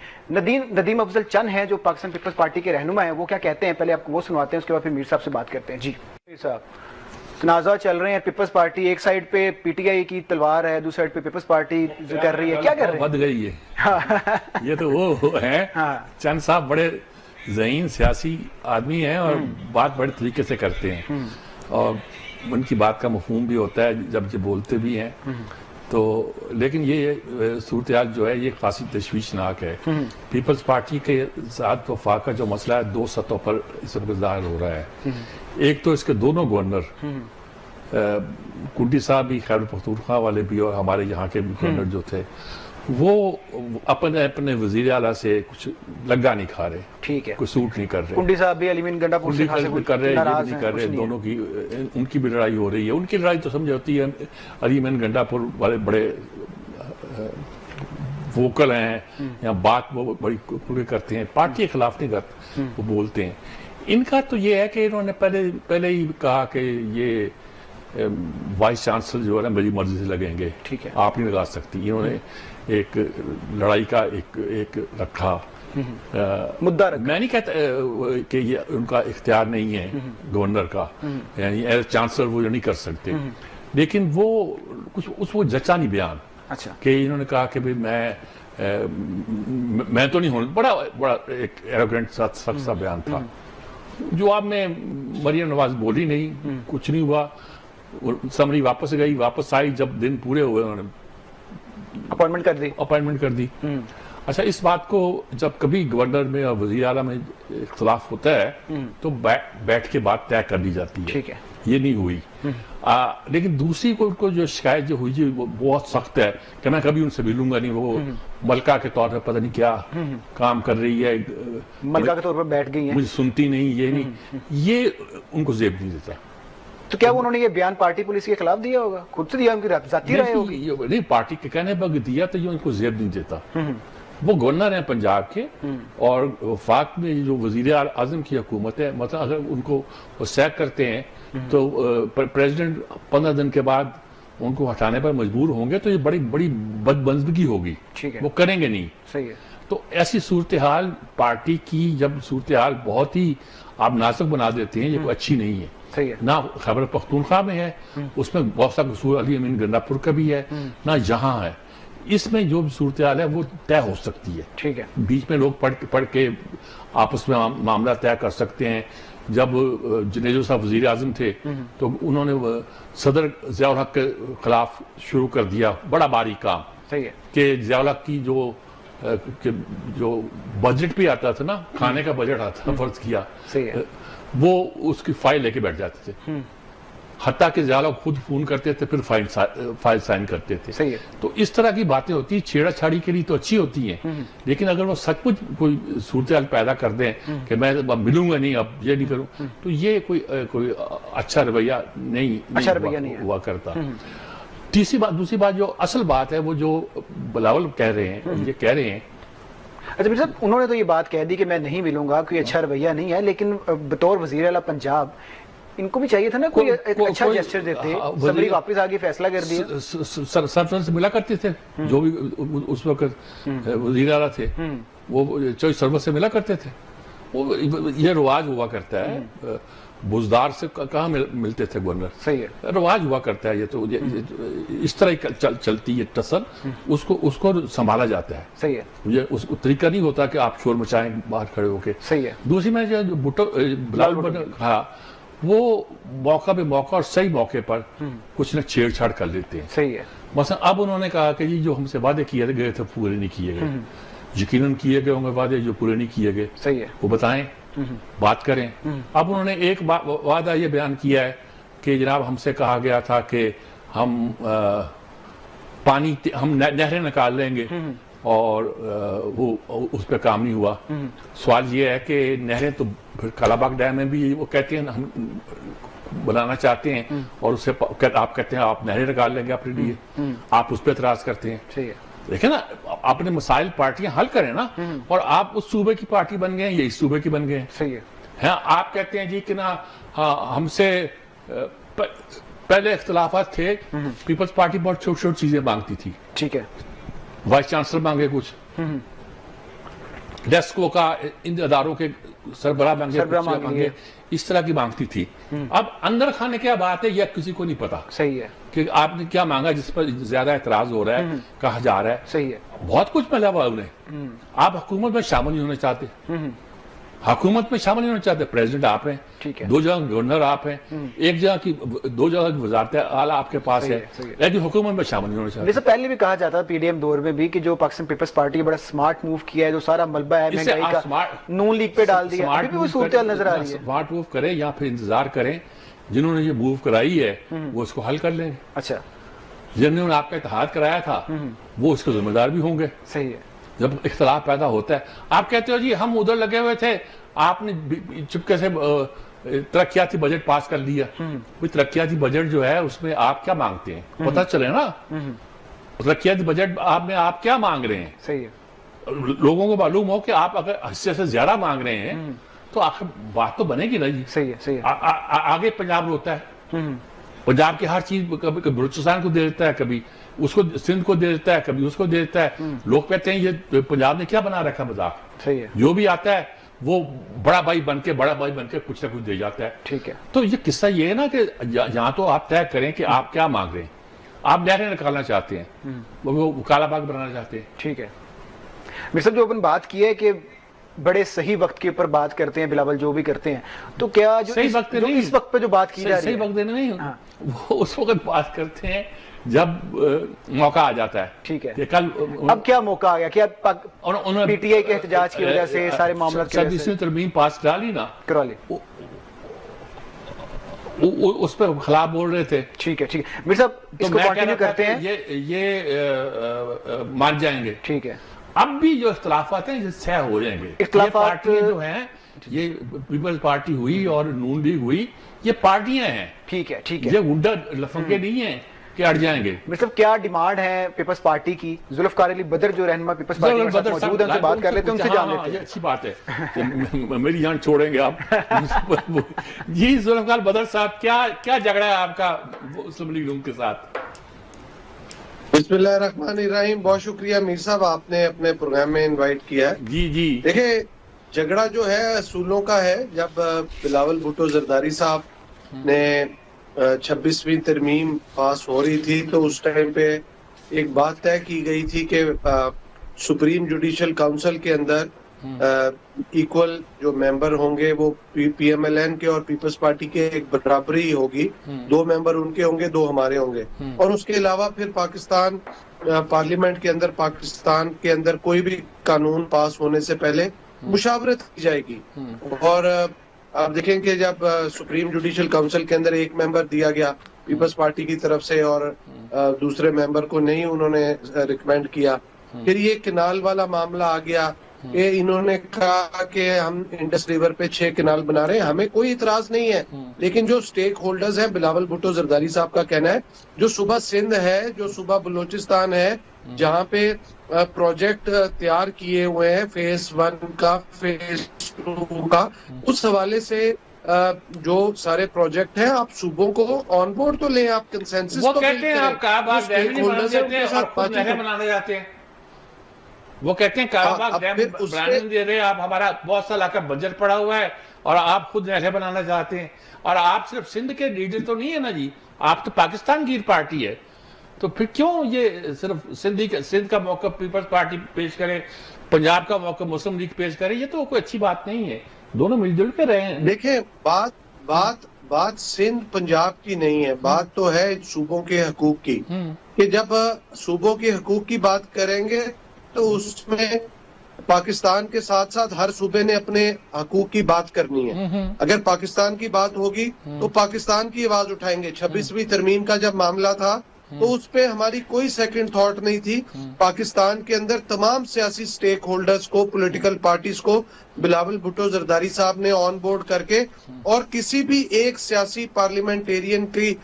ندیم افضل چند ہیں جو پاکستان پیپلز پارٹی کے رہنما ہیں, وہ کیا کہتے ہیں پہلے آپ کو وہ سنواتے ہیں, اس کے بعد پھر میر صاحب سے بات کرتے ہیں. جی صاحب, تنازع چل رہے ہیں پیپلز پارٹی, ایک سائیڈ پہ پی ٹی آئی کی تلوار ہے, دوسری سائیڈ پہ پیپلز پارٹی جو کر رہی ہے, کیا کر رہے ہیں؟ بد گئی ہے یہ تو وہ ہے. چند صاحب بڑے ذہین سیاسی آدمی ہیں اور بات بڑے طریقے سے کرتے ہیں, اور ان کی بات کا مفہوم بھی ہوتا ہے جب یہ بولتے بھی ہیں تو. لیکن یہ صورتحال جو ہے یہ خاصی تشویشناک ہے. پیپلز پارٹی کے ساتھ وفاق کا جو مسئلہ ہے دو سطحوں پر اس وقت ظاہر ہو رہا ہے. ایک تو اس کے دونوں گورنر, کنڈی صاحب بھی خیبر پختونخوا والے بھی اور ہمارے یہاں کے گورنر جو تھے, وہ اپنے وزیر اعلیٰ سے کچھ لگا نہیں کھا رہے. ٹھیک ہے, کوئی سوٹ نہیں کر رہے. کنڈی صاحب بھی علی مین گنڈا پور سے کر رہے, یہ بھی کر رہے, دونوں کی ان کی بھی لڑائی ہو رہی ہے. ان کی لڑائی تو سمجھ ہوتی ہے, علی مین گنڈا پور والے بڑے ووکل ہیں, یا بات وہ بڑی کھل کرتے ہیں, پارٹی کے خلاف نہیں کرتے, وہ بولتے ہیں. ان کا تو یہ ہے کہ انہوں نے پہلے ہی کہا کہ یہ وائس چانسلر جو ہے نا میری مرضی سے لگیں گے, ٹھیک ہے, آپ نہیں لگا سکتی. انہوں نے ایک لڑائی کا ایک رکھا مدعا. میں نہیں کہتا کہ یہ ان کا اختیار نہیں ہے گورنر کا, یعنی ایز چانسلر وہ نہیں کر سکتے, لیکن وہ کچھ اس کو جچا نہیں بیان. اچھا, کہ انہوں نے کہا کہ میں تو نہیں ہوں, بڑا ایک ایروگنٹ سخت سا بیان تھا. جو آپ میں مریم نواز بولی نہیں, کچھ نہیں ہوا, سمری واپس گئی, واپس آئی, جب دن پورے ہوئے انہوں نے اپوائنٹمنٹ کر دی. اچھا, اس بات کو جب کبھی گورنر میں اور وزیر اعلیٰ میں اختلاف ہوتا ہے تو بیٹھ کے بات طے کر لی جاتی ہے. ٹھیک ہے, یہ نہیں ہوئی. لیکن دوسری کو جو شکایت جو ہوئی وہ بہت سخت ہے کہ میں کبھی ان سے ملوں گا نہیں, وہ ملکہ کے طور پر پتہ نہیں کیا کام کر رہی ہے, ملکہ کے طور پر بیٹھ گئی ہے, مجھے سنتی نہیں, یہ نہیں, یہ ان کو زیب نہیں دیتا. تو کیا انہوں نے یہ بیان پارٹی پولیس کے خلاف دیا ہوگا, خود سے دیا, ان کی ذاتی رائے ہوگی؟ نہیں, پارٹی کے کہنے پر دیا تو یہ ان کو زیب نہیں دیتا. وہ گورنر ہیں پنجاب کے، اور وفاق میں جو وزیر اعظم کی حکومت ہے، مطلب اگر ان کو وہ سیک کرتے ہیں تو پریزیڈنٹ 15 دن کے بعد ان کو ہٹانے پر مجبور ہوں گے، تو یہ بڑی بڑی بدمزگی ہوگی، وہ کریں گے نہیں. صحیح ہے. تو ایسی صورتحال پارٹی کی جب صورتحال بہت ہی آپ نازک بنا دیتے ہیں، یہ کوئی اچھی نہیں ہے. صحیح ہے. نہ خیبر پختونخوا میں ہے، اس میں بہت سا قصور علی امین گنڈاپور کا بھی ہے، نہ یہاں ہے. اس میں جو صورتحال ہے وہ طے ہو سکتی ہے. ٹھیک ہے. بیچ میں لوگ پڑھ کے آپس میں معاملہ طے کر سکتے ہیں. جب جنیجو صاحب وزیر اعظم تھے تو انہوں نے صدر ضیاء الحق کے خلاف شروع کر دیا بڑا باری کام. صحیح ہے. کہ ضیاء الحق کی جو بجٹ بھی آتا تھا نا، کھانے کا بجٹ آتا تھا، فرض کیا، وہ اس کی فائل لے کے بیٹھ جاتے تھے، حتیٰ کہ ضیاء الحق خود فون کرتے تھے، پھر فائل سائن کرتے تھے. تو اس طرح کی باتیں ہوتی ہیں، چھیڑا چھاڑی کے لیے تو اچھی ہوتی ہیں، لیکن اگر وہ سچ مچ کوئی صورتحال پیدا کر دیں کہ میں ملوں گا نہیں، اب یہ نہیں کروں، تو یہ کوئی اچھا رویہ نہیں ہوا کرتا. دوسری بات جو اصل بات ہے، وہ جو بلاول کہہ رہے ہیں، یہ کہہ رہے ہیں. اچھا میر صاحب، انہوں نے تو یہ بات کہہ دی کہ میں نہیں ملوں گا، کوئی اچھا رویہ نہیں ہے، لیکن بطور وزیر اعلیٰ پنجاب ان کو بھی چاہیے تھا نا کوئی اچھا جسچر دیتے. سمری واپس آگے فیصلہ کر دیا. سر سے ملا کرتے تھے، جو بھی اس وقت وزیر اعلیٰ تھے، وہ چوئی سرور سے ملا کرتے تھے. یہ رواج ہوا کرتا ہے. بزدار سے کہاں ملتے تھے گورنر؟ صحیح ہے. رواج ہوا کرتا ہے. یہ تو اس طرح چلتی ہے ٹسل، اس کو سنبھالا جاتا ہے. صحیح ہے. یہ اس کو طریقہ نہیں ہوتا کہ آپ شور مچائیں باہر کھڑے ہو کے. صحیح ہے. دوسری میں جو بلاول نے کہا، وہ موقع پہ موقع اور صحیح موقع پر کچھ نہ چھیڑ چھاڑ کر لیتے ہیں. صحیح ہے. مثلا اب انہوں نے کہا کہ جی جو ہم سے وعدے کیے گئے تھے پورے نہیں کیے گئے. یقیناً کیے گئے ہوں گے وعدے جو پورے نہیں کیے گئے. صحیح ہے. وہ بتائیں، بات کریں. اب انہوں نے ایک وعدہ یہ بیان کیا ہے کہ جناب ہم سے کہا گیا تھا کہ ہم نہریں نکال لیں گے، اور وہ اس پہ کام نہیں ہوا. سوال یہ ہے کہ نہریں تو پھر کالا باغ ڈیم میں بھی وہ کہتے ہیں ہم بنانا چاہتے ہیں، اور اس سے آپ کہتے ہیں آپ نہریں نکال لیں گے اپنے لیے، آپ اس پہ اعتراض کرتے ہیں. ٹھیک ہے. دیکھیں نا، اپنے مسائل پارٹیاں حل کریں نا، اور آپ اس صوبے کی پارٹی بن گئے ہیں، یہ اس صوبے کی بن گئے ہیں. صحیح ہے. آپ کہتے ہیں جی کہ نا ہم سے پہلے اختلافات تھے، پیپلز پارٹی بہت چھوٹی چھوٹی چیزیں مانگتی تھی. ٹھیک ہے. وائس چانسلر مانگے کچھ، ڈیسکو کا ان اداروں کے سربراہ مانگے، اس طرح کی مانگتی تھی. اب اندر خانے کیا بات ہے یہ کسی کو نہیں پتا. صحیح ہے. کہ آپ نے کیا مانگا جس پر زیادہ اعتراض ہو رہا ہے، کہا جا رہا ہے. صحیح ہے. بہت کچھ ملا ہوا انہیں. آپ حکومت میں شامل نہیں ہونا چاہتے، حکومت میں شامل نہیں ہونا چاہتے. پریزیڈنٹ آپ ہیں، 2 جگہ گورنر آپ ہیں، 1 جگہ کی 2 جگہ کی وزارت اعلیٰ آپ کے پاس ہے، لیکن حکومت میں شامل نہیں ہونا چاہتے. جیسے پہلے بھی کہا جاتا پی ڈی ایم دور میں بھی کہ جو پاکستان پیپلز پارٹی بڑا سمارٹ موو کیا ہے، جو سارا ملبہ ہے مہنگائی کا نون لیگ پہ ڈال دیا. ابھی بھی وہ صورتحال نظر آ رہی ہے. سمارٹ موو کریں یا پھر انتظار کریں، جنہوں نے یہ موو کرائی ہے وہ اس کو حل کر لیں گے. اچھا. جنہوں نے آپ کا اتحاد کرایا تھا وہ اس کے ذمہ دار بھی ہوں گے. صحیح ہے. جب اختلاف پیدا ہوتا ہے، آپ کہتے ہو جی ہم ادھر لگے ہوئے تھے، آپ نے چپکے سے ترقیاتی بجٹ پاس کر لیا. ترقیاتی بجٹ جو ہے اس میں آپ کیا مانگتے ہیں پتہ چلے نا. ترقیاتی بجٹ آپ کیا مانگ رہے ہیں. صحیح ہے. لوگوں کو معلوم ہو کہ آپ اگر حصے سے زیادہ مانگ رہے ہیں تو آخر بات تو بنے گی نا جی. صحیح ہے. صحیح ہے. آگے پنجاب روتا ہے. پنجاب کی ہر چیز کبھی بلوچستان کو دے دیتا ہے، کبھی اس کو سندھ کو دے دیتا ہے، کبھی اس کو دے دیتا ہے. لوگ کہتے ہیں یہ پنجاب نے کیا بنا رکھا مذاق. صحیح ہے. جو بھی آتا ہے وہ بڑا بھائی بن کے کچھ نہ کچھ دے جاتا ہے. ٹھیک ہے. تو یہ قصہ یہ ہے نا کہ یہاں تو آپ طے کریں کہ آپ کیا مانگ رہے ہیں. آپ نہریں نکالنا چاہتے ہیں، وہ کالا باغ بنانا چاہتے ہیں. ٹھیک ہے. میرے صاحب جو اپن بات کی ہے کہ بڑے صحیح وقت کے اوپر بات کرتے ہیں بلاول جو بھی کرتے ہیں، تو کیا جو اس وقت پہ جو بات کی جا رہی ہے صحیح وقت نہیں، وہ اس وقت بات کرتے ہیں جب موقع آ جاتا ہے. ٹھیک ہے. کل اب کیا موقع آ گیا کہ پی ٹی آئی کے احتجاج کی وجہ سے سارے معاملات کی وجہ سے ترمیم پاس کرا لی، اس پہ خلاف بول رہے تھے. ٹھیک ہے. ٹھیک ہے میرے صاحب، اس کو کنٹینیو کرتے ہیں، یہ مان جائیں گے. ٹھیک ہے. اب بھی جو اختلافات ہیں یہ سہ ہو جائیں گے. اختلافات جو ہیں، یہ پیپلز پارٹی ہوئی اور نون لیگ ہوئی، یہ پارٹیاں ہیں. ٹھیک ہے. ٹھیک ہے. یہ گنڈا لفنگے نہیں ہیں. کہ اڑ جائیں گے. مطلب کیا ڈیمانڈ ہے پیپلز پارٹی کی؟ ذوالفقار علی بدر جو رہنما پیپلز پارٹی کے ساتھ موجود ہیں ان سے بات کر لیتے ہیں، ان سے جان لیتے ہیں. اچھی بات ہے، میری جان چھوڑیں گے آپ. جی ذوالفقار بدر صاحب، کیا جھگڑا ہے آپ کا مسلم لیگ نون کے ساتھ؟ بسم اللہ الرحمن الرحیم. بہت شکریہ میر صاحب، آپ نے اپنے پروگرام میں انوائٹ کیا ہے. جی دیکھیں، جھگڑا جو ہے اصولوں کا ہے. جب بلاول بھٹو زرداری صاحب نے 26ویں ترمیم پاس ہو رہی تھی تو اس ٹائم پہ ایک بات طے کی گئی تھی کہ سپریم جوڈیشل کاؤنسل کے اندر ایکول جو ممبر ہوں گے وہ پی ایم ایل این کے اور پیپلز پارٹی کے ایک برابری ہوگی. 2 ممبر ان کے ہوں گے، 2 ہمارے ہوں گے. اور اس کے علاوہ پھر پاکستان پارلیمنٹ کے اندر، پاکستان کے اندر کوئی بھی قانون پاس ہونے سے پہلے مشاورت کی جائے گی. اور آپ دیکھیں کہ جب سپریم جوڈیشل کاؤنسل کے اندر ایک ممبر دیا گیا پیپلز پارٹی کی طرف سے اور دوسرے ممبر کو نہیں انہوں نے ریکمینڈ کیا. پھر یہ کنال والا معاملہ آ گیا کہ انہوں نے کہا کہ ہم انڈس ریور پہ 6 کنال بنا رہے ہیں، ہمیں کوئی اعتراض نہیں ہے. لیکن جو سٹیک ہولڈرز ہیں، بلاول بھٹو زرداری صاحب کا کہنا ہے جو صوبہ سندھ ہے، جو صوبہ بلوچستان ہے، جہاں پہ پروجیکٹ تیار کیے ہوئے ہیں فیز 1 کا، فیز 2 کا، اس حوالے سے جو سارے پروجیکٹ ہیں آپ صوبوں کو آن بورڈ تو لیں، آپ کنسنسس وہ کہتے ہیں آپ کعبہ ڈیم نہیں بنانے دیتے ہیں اور خود نہریں بنانے جاتے ہیں. وہ کہتے ہیں کعبہ ڈیم بنانے نہیں دے رہے آپ، ہمارا بہت سا علاقہ بنجر پڑا ہوا ہے اور آپ خود نہریں بنانا چاہتے ہیں. اور آپ صرف سندھ کے لیڈر تو نہیں ہے نا جی، آپ تو پاکستان کی پارٹی ہے. تو پھر کیوں یہ صرف سندھ کا موقف پیپلز پارٹی پیش کرے، پنجاب کا موقف مسلم لیگ پیش کرے؟ یہ تو کوئی اچھی بات نہیں ہے. دونوں مل جل کے رہے ہیں. دیکھیں، بات سندھ پنجاب کی نہیں ہے، بات تو ہے صوبوں کے حقوق کی. کہ جب صوبوں کے حقوق کی بات کریں گے تو اس میں پاکستان کے ساتھ ساتھ ہر صوبے نے اپنے حقوق کی بات کرنی ہے. اگر پاکستان کی بات ہوگی تو پاکستان کی آواز اٹھائیں گے. 26ویں ترمیم کا جب معاملہ تھا تو اس پہ ہماری کوئی سیکنڈ تھاٹ نہیں تھی. پاکستان کے اندر تمام سیاسی سٹیک ہولڈرز کو، پولیٹیکل پارٹیز کو بلاول بھٹو زرداری صاحب نے آن بورڈ کر کے اور کسی بھی ایک سیاسی پارلیمنٹیرین کی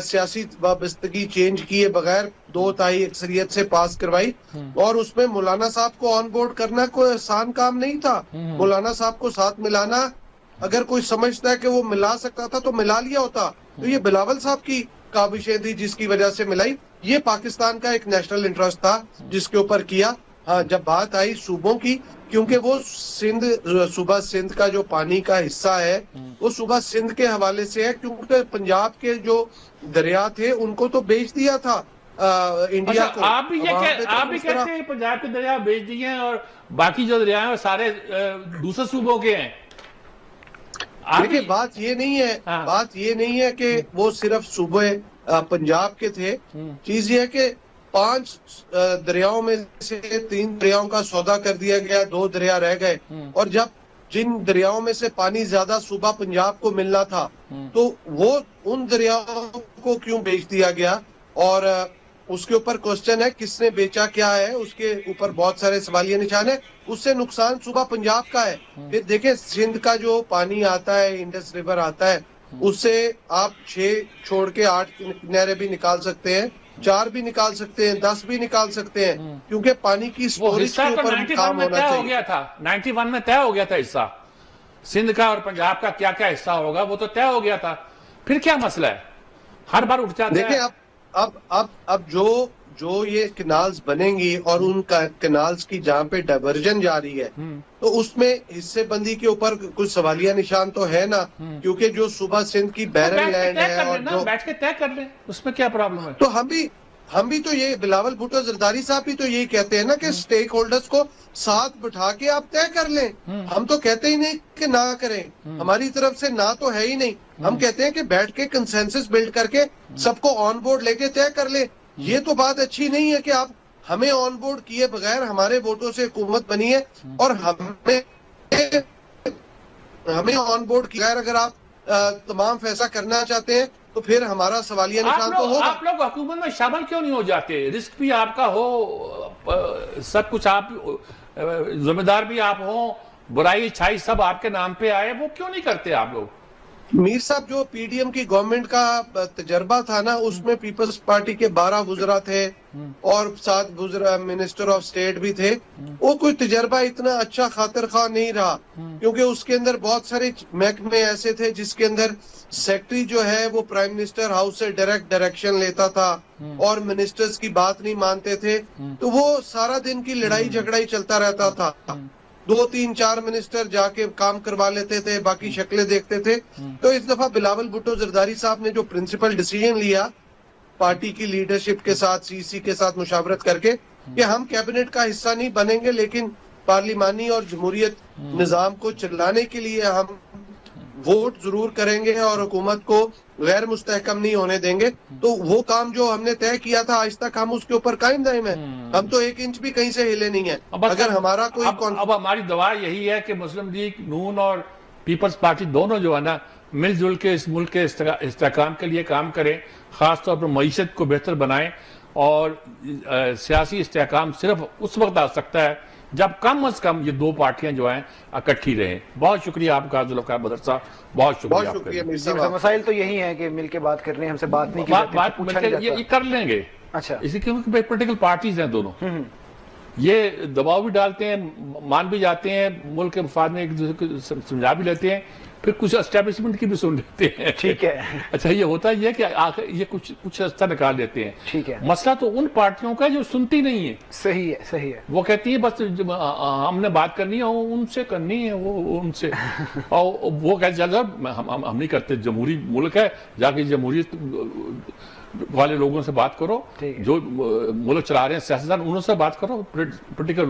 سیاسی وابستگی چینج کیے بغیر 2/3 اکثریت سے پاس کروائی. اور اس میں مولانا صاحب کو آن بورڈ کرنا کوئی آسان کام نہیں تھا. مولانا صاحب کو ساتھ ملانا، اگر کوئی سمجھتا ہے کہ وہ ملا سکتا تھا تو ملا لیا ہوتا. تو یہ بلاول صاحب کی کاوشیں تھی جس کی وجہ سے ملائی. یہ پاکستان کا ایک نیشنل انٹرسٹ تھا جس کے اوپر کیا. ہاں، جب بات آئی صوبوں کی، کیونکہ وہ صوبہ سندھ کا جو پانی کا حصہ ہے وہ صوبہ سندھ کے حوالے سے ہے، کیونکہ پنجاب کے جو دریا تھے ان کو تو بیچ دیا تھا انڈیا کو. آپ بھی کہتے ہیں پنجاب کے دریا بیچ دیے ہیں اور باقی جو دریا ہیں وہ سارے دوسرے صوبوں کے ہیں. دیکھیں، بات یہ نہیں ہے کہ وہ صرف صوبے پنجاب کے تھے. چیز یہ ہے کہ 5 دریاؤں میں سے 3 دریاؤں کا سودا کر دیا گیا، 2 دریا رہ گئے. اور جب جن دریاؤں میں سے پانی زیادہ صوبہ پنجاب کو ملنا تھا تو وہ ان دریاؤں کو کیوں بیچ دیا گیا؟ اور اس کے اوپر کوسچن ہے کس نے بیچا، کیا ہے، اس کے اوپر بہت سارے سوالیہ نشان ہے. اس سے نقصان صوبہ پنجاب کا ہے. پھر دیکھیں، سندھ کا جو پانی آتا ہے، انڈس ریور آتا ہے، اس سے آپ 6 چھوڑ کے 8 نہریں بھی نکال سکتے ہیں، 4 بھی نکال سکتے ہیں، 10 بھی نکال سکتے ہیں، کیونکہ پانی کی سٹوریج کے اوپر کام ہونا چاہیے. 91 میں طے ہو گیا تھا حصہ سندھ کا اور پنجاب کا، کیا کیا حصہ ہوگا وہ تو طے ہو گیا تھا. پھر کیا مسئلہ ہے؟ ہر بار اٹھ جاتا ہے. دیکھیں، اب جو یہ کنالز بنیں گی اور ان کنالز کی جہاں پہ ڈائیورژن جاری ہے تو اس میں حصے بندی کے اوپر کچھ سوالیہ نشان تو ہے نا، کیونکہ جو صوبہ سندھ کی بیرن لینڈ ہے اور جو بیٹھ کے طے کر لیں، اس میں کیا پرابلم ہے؟ تو ہم بھی تو یہ بلاول بھٹو زرداری صاحب بھی تو یہی کہتے ہیں نا کہ سٹیک ہولڈرز کو ساتھ بٹھا کے آپ طے کر لیں. ہم تو کہتے ہی نہیں کہ نہ کریں، ہماری طرف سے نہ تو ہے ہی نہیں. ہم کہتے ہیں کہ بیٹھ کے کنسنسس بلڈ کر کے سب کو آن بورڈ لے کے طے کر لیں. یہ تو بات اچھی نہیں ہے کہ آپ ہمیں آن بورڈ کیے بغیر ہمارے ووٹوں سے حکومت بنی ہے اور ہمیں آن بورڈ کیے بغیر اگر آپ تمام فیصلہ کرنا چاہتے ہیں تو پھر ہمارا سوالیہ نشان تو ہوگا. آپ لوگ حکومت میں شامل کیوں نہیں ہو جاتے؟ رسک بھی آپ کا ہو، سب کچھ آپ، ذمہ دار بھی آپ ہوں، برائی چھائی سب آپ کے نام پہ آئے، وہ کیوں نہیں کرتے آپ لوگ؟ میر صاحب جو پی ڈی ایم کی گورنمنٹ کا تجربہ تھا نا، اس میں پیپلز پارٹی کے 12 وزراء تھے اور 7 وزراء منسٹر آف اسٹیٹ بھی تھے. وہ کوئی تجربہ اتنا اچھا خاطر خواہ نہیں رہا، کیونکہ اس کے اندر بہت سارے محکمے ایسے تھے جس کے اندر سیکٹری جو ہے وہ پرائم منسٹر ہاؤس سے ڈائریکشن لیتا تھا اور منسٹرز کی بات نہیں مانتے تھے. تو وہ سارا دن کی لڑائی جھگڑا ہی چلتا رہتا تھا. 2 3 4 منسٹر جا کے کام کروا لیتے تھے، باقی شکلیں دیکھتے تھے. تو اس دفعہ بلاول بھٹو زرداری صاحب نے جو پرنسپل ڈیسیژن لیا پارٹی کی لیڈرشپ کے ساتھ، سی سی کے ساتھ مشاورت کر کے، کہ ہم کیبنٹ کا حصہ نہیں بنیں گے لیکن پارلیمانی اور جمہوریت نظام کو چلانے کے لیے ہم ووٹ ضرور کریں گے اور حکومت کو غیر مستحکم نہیں ہونے دیں گے. تو وہ کام جو ہم نے طے کیا تھا آج تک ہم اس کے اوپر قائم دائم ہیں. ہم تو 1 انچ بھی کہیں سے ہلے نہیں ہیں. اگر ہمارا کوئی اب ہماری دعا یہی ہے کہ مسلم لیگ نون اور پیپلز پارٹی دونوں جو ہے نا مل جل کے اس ملک کے استحکام کے لیے کام کریں، خاص طور پر معیشت کو بہتر بنائیں. اور سیاسی استحکام صرف اس وقت آ سکتا ہے جب کم از کم یہ 2 پارٹیاں جو ہیں اکٹھی رہیں. بہت شکریہ آپ کا ذوالفقار بدر صاحب، بہت شکریہ. مسائل تو یہی ہیں کہ مل کے بات کرنے، ہم سے بات نہیں کی یہ کر لیں گے. اچھا، اسی کیونکہ پولیٹیکل پارٹیز ہیں دونوں، یہ دباؤ بھی ڈالتے ہیں، مان بھی جاتے ہیں، ملک کے مفاد میں ایک دوسرے کو سمجھا بھی لیتے ہیں، پھر کچھ اسٹیبلشمنٹ کی بھی سن لیتے ہیں. ٹھیک ہے. اچھا، یہ ہوتا ہے کہ آخر یہ کچھ رستہ نکال دیتے ہیں. ٹھیک ہے. مسئلہ تو ان پارٹیوں کا جو سنتی نہیں ہے. صحیح ہے، صحیح ہے. وہ کہتی ہے بس ہم نے بات کرنی ہے ان سے کرنی ہے، وہ ان سے اور وہ کہتے ہیں ہم نہیں کرتے، جمہوری ملک ہے، جا کے جمہوریت والے لوگوں سے بات کرو، جو ملک چلا رہے ہیں سیاستدان انہوں سے بات کرو، پولیٹیکل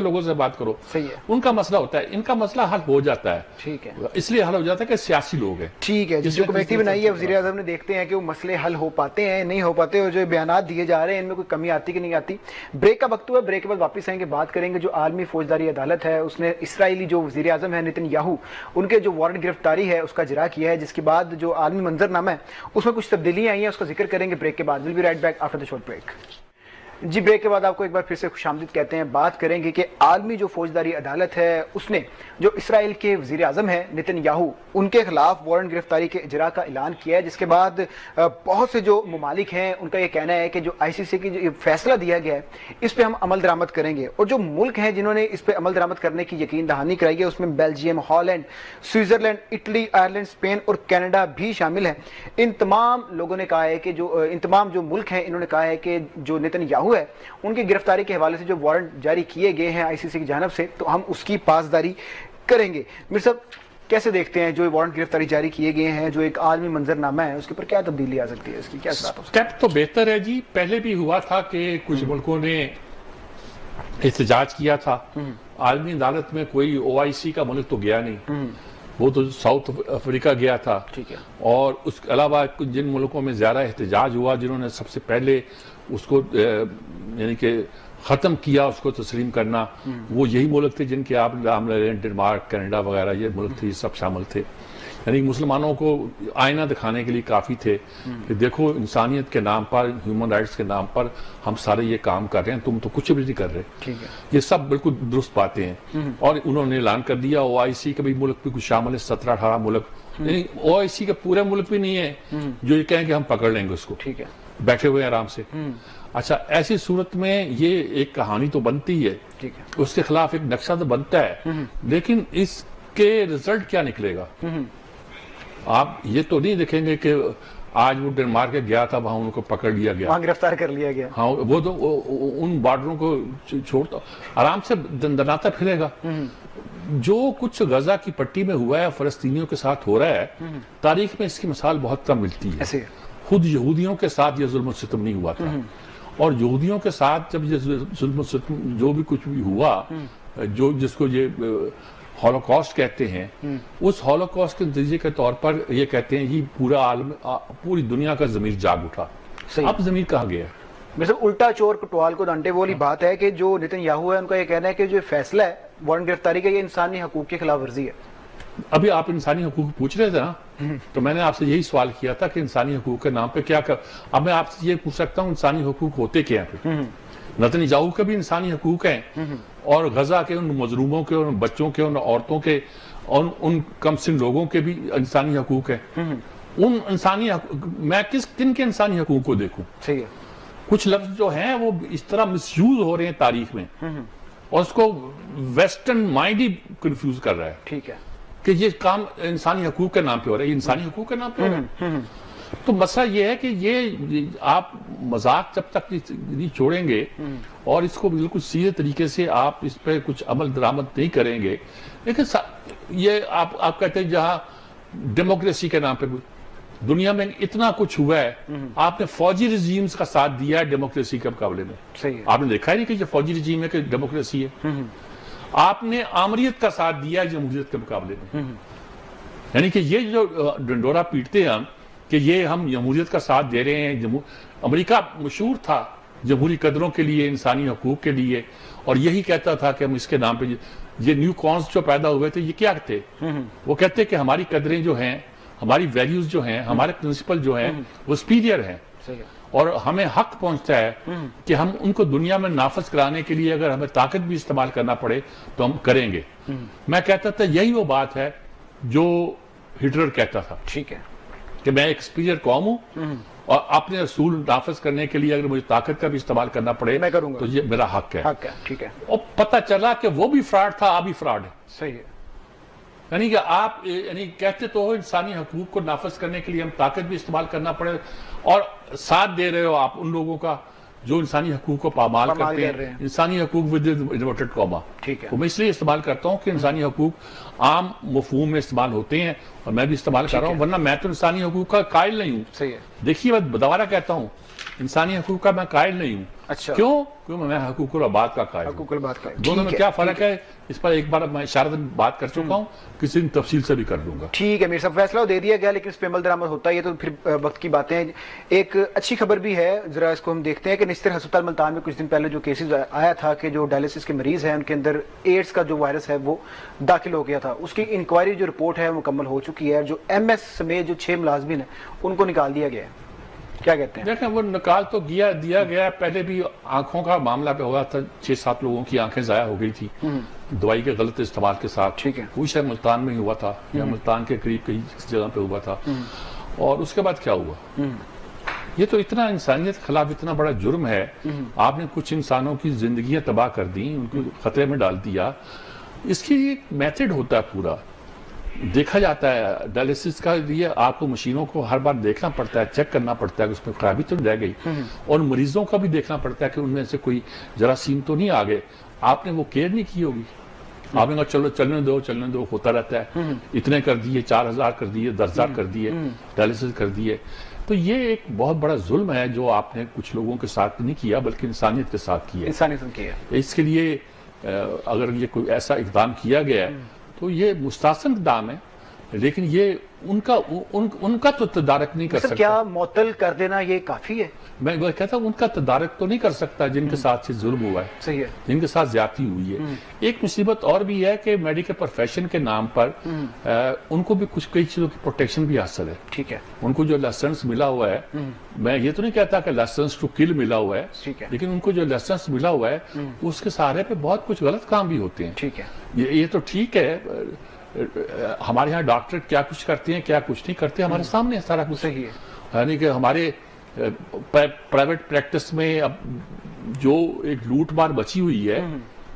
لوگوں سے بات کرو. صحیح ہے. ان کا مسئلہ ہوتا ہے، ان کا مسئلہ حل ہو جاتا ہے. ٹھیک ہے. اس لیے حل ہو جاتا ہے کہ سیاسی لوگ ہیں. ٹھیک ہے. جو کمیٹی بنائی ہے وزیر اعظم نے، دیکھتے ہیں کہ وہ مسئلے حل ہو پاتے ہیں نہیں ہو پاتے، اور جو بیانات دیے جا رہے ہیں ان میں کوئی کمی آتی کہ نہیں آتی. بریک کا وقت ہوا، بریک کے بعد واپس آئیں گے، بات کریں گے جو عالمی فوجداری عدالت ہے اس نے اسرائیلی جو وزیر اعظم ہے نتن یاہو، ان کے جو وارنٹ گرفتاری ہے اس کا اجرا کیا ہے، جس کے بعد جو عالمی منظر نامہ ہے اس میں کچھ تبدیلیاں آئی ہیں، اس کا ذکر کریں گے بریک کے بعد. We'll be right back after the short break. جی، بریک کے بعد آپ کو ایک بار پھر سے خوش آمدید کہتے ہیں. بات کریں گے کہ عالمی جو فوجداری عدالت ہے اس نے جو اسرائیل کے وزیر اعظم ہیں نتن یاہو، ان کے خلاف وارنٹ گرفتاری کے اجرا کا اعلان کیا ہے، جس کے بعد بہت سے جو ممالک ہیں ان کا یہ کہنا ہے کہ جو آئی سی سی کی جو فیصلہ دیا گیا ہے اس پہ ہم عمل درآمد کریں گے. اور جو ملک ہیں جنہوں نے اس پہ عمل درآمد کرنے کی یقین دہانی کرائی ہے اس میں Belgium, Holland, Switzerland, Italy, Ireland, Spain اور کینیڈا بھی شامل ہیں. ان تمام لوگوں نے کہا ہے کہ ان تمام جو ملک ہیں انہوں نے کہا ہے کہ جو نتن یاہو ہے ان کی گرفتاری کے حوالے سے جو وارنٹ جاری کیے گئے ہیں آئی سی سی کی جانب سے تو ہم اس کی پاسداری کریں گے. میر صاحب، کیسے دیکھتے ہیں جو وارنٹ گرفتاری جاری کیے گئے ہیں، جو ایک عالمی منظر نامہ ہے اس کے اوپر کیا تبدیلی آ سکتی ہے، اس کی کیا اثرات ہو سکتے ہیں؟ اسٹیپ تو بہتر ہے جی. پہلے بھی ہوا تھا کہ کچھ ملکوں نے احتجاج کیا تھا. عالمی عدالت میں کوئی او آئی سی کا ملک تو گیا نہیں، وہ تو ساؤتھ افریقہ گیا تھا. ٹھیک ہے. اور اس کے علاوہ جن ملکوں میں زیادہ احتجاج ہوا، جنہوں نے سب سے پہلے اس کو یعنی کہ ختم کیا، اس کو تسلیم کرنا، وہ یہی ملک تھے جن کے آپ نام لے رہے ہیں، ڈنمارک، کینیڈا وغیرہ، یہ ملک تھے، یہ سب شامل تھے. یعنی مسلمانوں کو آئینہ دکھانے کے لیے کافی تھے کہ دیکھو انسانیت کے نام پر، ہیومن رائٹس کے نام پر ہم سارے یہ کام کر رہے ہیں، تم تو کچھ بھی نہیں کر رہے. ٹھیک ہے. یہ سب بالکل درست باتیں ہیں. اور انہوں نے اعلان کر دیا او آئی سی کا بھی ملک بھی کچھ شامل ہے، 17-18 ملک. یعنی او آئی سی کا پورے ملک بھی نہیں ہے جو یہ کہیں کہ ہم پکڑ لیں گے اس کو. ٹھیک ہے. بیٹھے ہوئے آرام سے. اچھا، ایسی صورت میں یہ ایک کہانی تو بنتی ہے، اس کے خلاف ایک نقشہ تو بنتا ہے، لیکن اس کے رزلٹ کیا نکلے گا؟ آپ یہ تو نہیں دیکھیں گے کہ آج وہ ڈنمارک گیا تھا، وہاں ان کو پکڑ لیا گیا، وہاں گرفتار کر لیا گیا. ہاں، وہ تو ان بارڈروں کو چھوڑتا آرام سے دندناتا پھرے گا. جو کچھ غزہ کی پٹی میں ہوا ہے، فلسطینیوں کے ساتھ ہو رہا ہے، تاریخ میں اس کی مثال بہت کم ملتی ہے. خود یہودیوں کے ساتھ یہ ظلم و ستم نہیں ہوا تھا، اور یہودیوں کے ساتھ جب یہ ظلم و ستم جو بھی کچھ بھی ہوا، جو جس کو یہ ہولوکاسٹ کہتے ہیں، اس ہولوکاسٹ کے نتیجے کے طور پر یہ کہتے ہیں یہ پورا عالم، پوری دنیا کا ضمیر جاگ اٹھا. اب ضمیر کہاں گیا؟ مطلب الٹا چور کٹوال کو ڈانٹے والی بات ہے کہ جو نتن یاہو ہے ان کا یہ کہنا ہے کہ جو فیصلہ ہے وارنٹ گرفتاری کا، یہ انسانی حقوق کی خلاف ورزی ہے. ابھی آپ انسانی حقوق پوچھ رہے تھے نا، تو میں نے آپ سے یہی سوال کیا تھا کہ انسانی حقوق کے نام پہ کیا کر. اب میں آپ سے یہ پوچھ سکتا ہوں انسانی حقوق ہوتے کیا ہیں پھر؟ نتن یاہو کے بھی انسانی حقوق ہیں، اور غزہ کے ان مظلوموں کے، ان بچوں کے، ان عورتوں کے اور ان کم سن لوگوں کے بھی انسانی حقوق ہیں. ان انسانی میں کن کے انسانی حقوق کو دیکھوں؟ صحیح ہے. کچھ لفظ جو ہیں وہ اس طرح مس یوز ہو رہے ہیں تاریخ میں اور اس کو ویسٹرن مائنڈ ہی کنفیوز کر رہا ہے. ٹھیک ہے. کہ یہ کام انسانی حقوق کے نام پہ ہو رہا ہے. یہ انسانی حقوق کے نام پہ ہو رہا ہے. تو مسئلہ یہ ہے کہ یہ آپ مذاق جب تک نہیں چھوڑیں گے اور اس کو بالکل سیدھے طریقے سے آپ اس پہ کچھ عمل درآمد نہیں کریں گے. لیکن یہ آپ کہتے ہیں جہاں ڈیموکریسی کے نام پہ دنیا میں اتنا کچھ ہوا ہے, آپ نے فوجی رجیمز کا ساتھ دیا ہے ڈیموکریسی کے مقابلے میں. صحیح ہے. آپ نے دیکھا ہی نہیں کہ یہ فوجی رجیم ہے کہ ڈیموکریسی ہے. آپ نے آمریت کا ساتھ دیا ہے جمہوریت کے مقابلے میں. یعنی کہ یہ جو ڈنڈورا پیٹتے ہیں ہم کہ یہ ہم جمہوریت کا ساتھ دے رہے ہیں. امریکہ مشہور تھا جمہوری قدروں کے لیے, انسانی حقوق کے لیے, اور یہی کہتا تھا کہ ہم اس کے نام پہ یہ نیو کانس جو پیدا ہوئے تھے یہ کیا تھے؟ وہ کہتے کہ ہماری قدریں جو ہیں, ہماری ویلیوز جو ہیں, ہمارے پرنسپل جو ہیں وہ سپیریئر ہیں اور ہمیں حق پہنچتا ہے کہ ہم ان کو دنیا میں نافذ کرانے کے لیے اگر ہمیں طاقت بھی استعمال کرنا پڑے تو ہم کریں گے. میں کہتا تھا یہی وہ بات ہے جو ہٹلر کہتا تھا. ٹھیک ہے. کہ میں ایک سپیریئر قوم ہوں اور اپنے اصول نافذ کرنے کے لیے اگر مجھے طاقت کا بھی استعمال کرنا پڑے میں کروں گا تو یہ میرا حق ہے. ٹھیک ہے. اور پتہ چلا کہ وہ بھی فراڈ تھا, آپ بھی فراڈ ہے. صحیح ہے. یعنی کہ آپ کہتے تو ہو انسانی حقوق کو نافذ کرنے کے لیے ہم طاقت بھی استعمال کرنا پڑے اور ساتھ دے رہے ہو آپ ان لوگوں کا جو انسانی حقوق کو پامال کرتے ہیں. انسانی حقوق ود انورٹڈ کاما. ٹھیک ہے. تو میں اس لیے استعمال کرتا ہوں کہ انسانی حقوق عام مفہوم میں استعمال ہوتے ہیں اور میں بھی استعمال کر رہا ہوں, ورنہ میں تو انسانی حقوق کا قائل نہیں ہوں. صحیح ہے. دیکھیے میں دوبارہ کہتا ہوں انسانی حقوق کا میں قائل نہیں ہوں. اچھا. کیوں میں حقوق العباد کا قائل ہوں. حقوق العباد کا. دونوں میں کیا فرق ہے اس پر ایک بار میں اشارتاً بات کر چکا ہوں, کسی دن تفصیل سے بھی کر لوں گا. ٹھیک ہے. میرے صاحب فیصلہ دے دیا گیا لیکن اس پہ عمل درآمد ہوتا ہے تو پھر وقت کی باتیں ہیں. ایک اچھی خبر بھی ہے, ذرا اس کو ہم دیکھتے ہیں کہ نستر ہسپتال ملتان میں کچھ دن پہلے جو کیسز آیا تھا کہ جو ڈائلسس کے مریض ہیں ان کے اندر ایڈز کا جو وائرس ہے وہ داخل ہو گیا تھا. اس کی انکوائری جو رپورٹ ہے مکمل ہو چکی ہے. جو ایم ایس سمیت جو 6 ملازمین ہیں ان کو نکال دیا گیا ہے. کیا کہتے ہیں؟ دیکھیں وہ نکال تو دیا گیا. پہلے بھی آنکھوں کا معاملہ پہ ہوا تھا, 6-7 لوگوں کی آنکھیں ضائع ہو گئی تھی دوائی کے غلط استعمال کے ساتھ. ٹھیک ہے. وہ شاید ملتان میں ہی ہوا تھا یا ملتان کے قریب کہیں جگہ پہ ہوا تھا. اور اس کے بعد کیا ہوا؟ یہ تو اتنا انسانیت کے خلاف اتنا بڑا جرم ہے. آپ نے کچھ انسانوں کی زندگیاں تباہ کر دی, ان کو خطرے میں ڈال دیا. اس کی ایک میتھڈ ہوتا ہے, پورا دیکھا جاتا ہے. ڈائلسس کا لیے آپ کو مشینوں کو ہر بار دیکھنا پڑتا ہے, چیک کرنا پڑتا ہے کہ اس میں خرابی تو نہیں رہ گئی, اور مریضوں کا بھی دیکھنا پڑتا ہے کہ ان میں سے کوئی جراثیم تو نہیں آ گئے. آپ نے وہ کیئر نہیں کی ہوگی. آپ نے کہا چلو چلنے دو ہوتا رہتا ہے. اتنے کر دیے, 4000 کر دیے, 10,000 کر دیے, ڈائلسس کر دیے. تو یہ ایک بہت بڑا ظلم ہے جو آپ نے کچھ لوگوں کے ساتھ نہیں کیا بلکہ انسانیت کے ساتھ کیا. انسانیت کیا. اس کے لیے اگر یہ کوئی ایسا اقدام کیا گیا ہے تو یہ مستحسن اقدام ہے, لیکن یہ ان کا تو تدارک نہیں کر سکتا. کیا معطل کر دینا یہ کافی ہے؟ میں وہ کہتا ہوں ان کا تدارک تو نہیں کر سکتا جن کے ساتھ ظلم ہوا ہے. صحیح ہے. جن کے ساتھ زیادتی ہوئی ہے. ایک مصیبت اور بھی ہے کہ میڈیکل پروفیشن کے نام پر ان کو بھی کئی چیزوں کی پروٹیکشن بھی حاصل ہے. ٹھیک ہے. ان کو جو لائسنس ملا ہوا ہے, میں یہ تو نہیں کہتا کہ لائسنس ٹو کل ملا ہوا ہے, لیکن ان کو جو لائسنس ملا ہوا ہے اس کے سہارے پہ بہت کچھ غلط کام بھی ہوتے ہیں. ٹھیک ہے. یہ تو ٹھیک ہے, ہمارے ہاں ڈاکٹر کیا کچھ کرتے ہیں کیا کچھ نہیں کرتے ہمارے سامنے سارا کچھ. صحیح ہے. یعنی کہ ہمارے پرائیویٹ پریکٹس میں اب جو ایک لوٹ مار بچی ہوئی ہے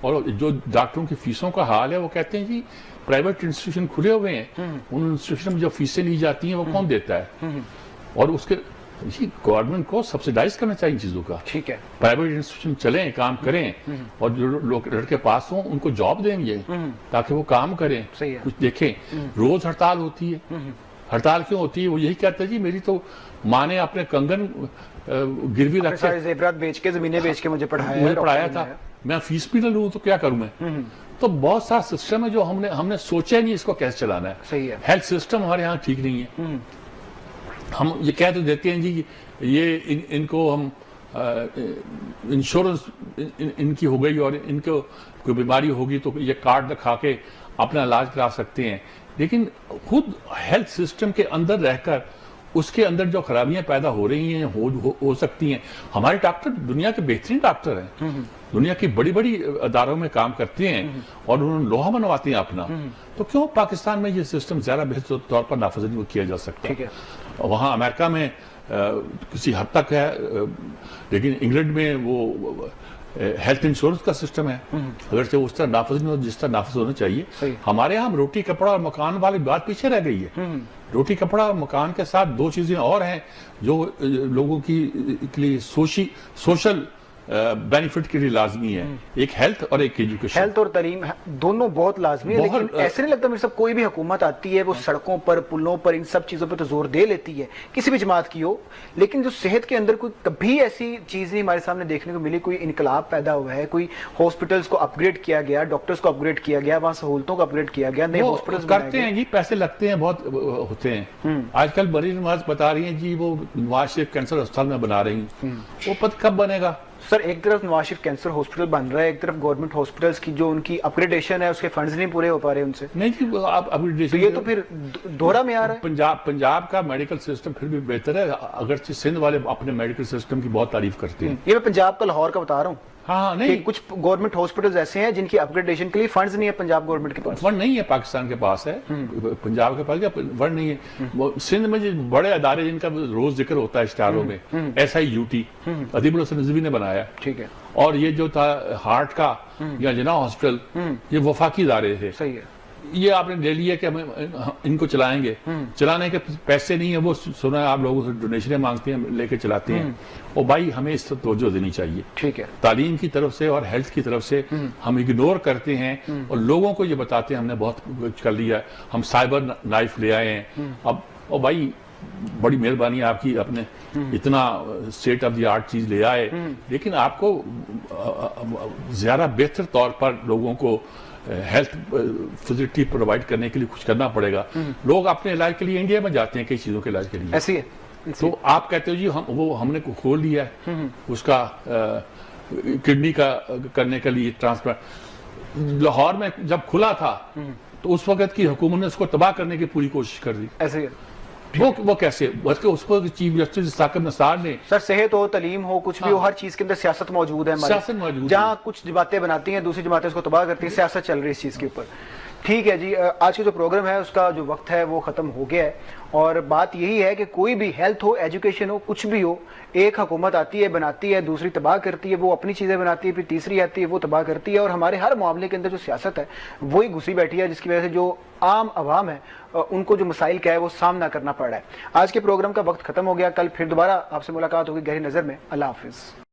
اور جو ڈاکٹروں کی فیسوں کا حال ہے, وہ کہتے ہیں جی پرائیویٹ انسٹیٹیوشن کھلے ہوئے ہیں, ان انسٹیٹیوشن میں جو فیسیں لی جاتی ہیں وہ کون دیتا ہے؟ اور اس کے گورنمنٹ کو سبسیڈائز کرنا چاہیے چیزوں کا. ٹھیک ہے. پرائیویٹ انسٹیٹیوشن چلیں, کام کریں, اور جو لوگ لڑکے پاس ہوں ان کو جاب دیں گے تاکہ وہ کام کریں, کچھ دیکھیں. روز ہڑتال ہوتی ہے. ہڑتال کیوں ہوتی ہے؟ وہ یہی کہتا ہے جی میری تو ماں نے اپنے کنگن گروی رکھ کے زیورات بیچ کے, زمینیں بیچ کے مجھے پڑھایا تھا, میں فیس بھی نہ لوں تو کیا کروں میں؟ تو بہت سارا سسٹم ہے جو ہم نے سوچا نہیں اس کو کیسے چلانا ہے. صحیح ہے. ہیلتھ سسٹم ہمارے یہاں ٹھیک نہیں ہے. ہم یہ کہہ تو دیتے ہیں جی یہ ان کو ہم انشورنس ان کی ہو گئی اور ان کو کوئی بیماری ہوگی تو یہ کارڈ دکھا کے اپنا علاج کرا سکتے ہیں, لیکن خود ہیلتھ سسٹم کے اندر رہ کر اس کے اندر جو خرابیاں پیدا ہو رہی ہیں ہو سکتی ہیں. ہمارے ڈاکٹر دنیا کے بہترین ڈاکٹر ہیں, دنیا کی بڑی بڑی اداروں میں کام کرتے ہیں اور انہوں نے لوہا منواتے ہیں اپنا, تو کیوں پاکستان میں یہ سسٹم زیادہ بہتر طور پر نافذ نہیں کیا جا سکتا؟ وہاں امریکہ میں کسی حد تک ہے, لیکن انگلینڈ میں وہ ہیلتھ انشورنس کا سسٹم ہے, اگرچہ اس طرح نافذ نہیں ہو جس طرح نافذ ہونا چاہیے. ہمارے ہاں روٹی کپڑا اور مکان والی بات پیچھے رہ گئی ہے. روٹی کپڑا اور مکان کے ساتھ دو چیزیں اور ہیں جو لوگوں کے لیے سوشل بینیفٹ کے لیے لازمی ہے, ایک ہیلتھ اور ایک ایجوکیشن. ہیلتھ اور تعلیم دونوں بہت لازمی ہے, لیکن ایسے نہیں لگتا میرے صاحب کوئی بھی حکومت آتی ہے وہ سڑکوں پر, پلوں پر, ان سب چیزوں پہ تو زور دے لیتی ہے, کسی بھی جماعت کی ہو, لیکن جو صحت کے اندر کوئی کبھی ایسی چیز نہیں ہمارے سامنے دیکھنے کو ملی, کوئی انقلاب پیدا ہوا ہے, کوئی ہاسپٹلس کو اپ گریڈ کیا گیا, ڈاکٹرز کو اپ گریڈ کیا گیا, وہاں سہولتوں کو اپ گریڈ کیا گیا, نئے ہاسپٹلس کرتے ہیں جی, پیسے لگتے ہیں, بہت ہوتے ہیں. آج کل بڑی نماز بتا رہی ہیں جی وہ نواز شریف کینسر اسپتال میں بنا رہی ہیں, وہ پتہ کب بنے گا؟ سر ایک طرف نواز شریف کینسر ہاسپٹل بن رہا ہے, ایک طرف گورنمنٹ ہاسپٹلس کی جو ان کی اپ گریڈیشن ہے اس کے فنڈز نہیں پورے ہو پا رہے ان سے. نہیں جی, اپ گریڈیشن یہ تو پھر دوہرا معیار ہے. پنجاب کا میڈیکل سسٹم پھر بھی بہتر ہے, اگرچہ سندھ والے اپنے میڈیکل سسٹم کی بہت تعریف کرتے ہیں. یہ میں پنجاب کا لاہور کا بتا رہا ہوں. ہاں نہیں, کچھ گورنمنٹ ہاسپٹلز ایسے ہیں جن کی اپ گریڈیشن کے لیے فنڈز نہیں ہے پنجاب گورنمنٹ کے پاس. فنڈ نہیں ہے پاکستان کے پاس ہے, پنجاب کے پاس فنڈ نہیں ہے. سندھ میں جو بڑے ادارے جن کا روز ذکر ہوتا ہے اشتہاروں میں, SIUT ادیب الحسن رضوی نے بنایا, ٹھیک ہے, اور یہ جو تھا ہارٹ کا یا جناح ہاسپٹل, یہ وفاقی ادارے تھے. صحیح ہے, یہ آپ نے لے لیا کہ ہم ان کو چلائیں گے, چلانے کے پیسے نہیں ہیں, وہ سنا ہے آپ لوگوں سے ڈونیشنیں مانگتے ہیں, لے کے چلاتے ہیں. اور بھائی ہمیں اس طرح توجہ دینی چاہیے. ٹھیک ہے, تعلیم کی طرف سے اور ہیلتھ کی طرف سے ہم اگنور کرتے ہیں اور لوگوں کو یہ بتاتے ہیں ہم نے بہت کچھ کر لیا, ہم سائبر نائف لے آئے ہیں اب. اور بھائی بڑی مہربانی آپ کی, اپنے اتنا اسٹیٹ آف دی آرٹ چیز لے آئے, لیکن آپ کو زیادہ بہتر طور پر لوگوں کو ہیلتھ فیسلٹی پرووائڈ کرنے کے لیے کچھ کرنا پڑے گا. لوگ اپنے علاج کے لیے انڈیا میں جاتے ہیں کئی چیزوں کے علاج کے لیے. ایسی ہے, تو آپ کہتے ہو جی ہم نے کھول لیا ہے اس کا کڈنی کا کرنے کے لیے ٹرانسپلانٹ. لاہور میں جب کھلا تھا تو اس وقت کی حکومت نے اس کو تباہ کرنے کی پوری کوشش کر دی. ایسے وہ کیسے, بلکہ اس کو چیف جسٹس ثاقب نثار نے, سر صحت ہو, تعلیم ہو, کچھ بھی ہو, ہر چیز کے اندر سیاست موجود ہے. سیاست موجود ہے, جہاں کچھ جماعتیں بناتی ہیں دوسری جماعتیں اس کو تباہ کرتی ہیں, سیاست چل رہی ہے اس چیز کے اوپر. ٹھیک ہے جی, آج کا جو پروگرام ہے اس کا جو وقت ہے وہ ختم ہو گیا ہے, اور بات یہی ہے کہ کوئی بھی ہیلتھ ہو, ایجوکیشن ہو, کچھ بھی ہو, ایک حکومت آتی ہے, بناتی ہے, دوسری تباہ کرتی ہے, وہ اپنی چیزیں بناتی ہے, پھر تیسری آتی ہے, وہ تباہ کرتی ہے, اور ہمارے ہر معاملے کے اندر جو سیاست ہے وہی گھسی بیٹھی ہے, جس کی وجہ سے جو عام عوام ہے ان کو جو مسائل کا ہے وہ سامنا کرنا پڑ رہا ہے. آج کے پروگرام کا وقت ختم ہو گیا, کل پھر دوبارہ آپ سے ملاقات ہوگی گہری نظر میں. اللہ حافظ.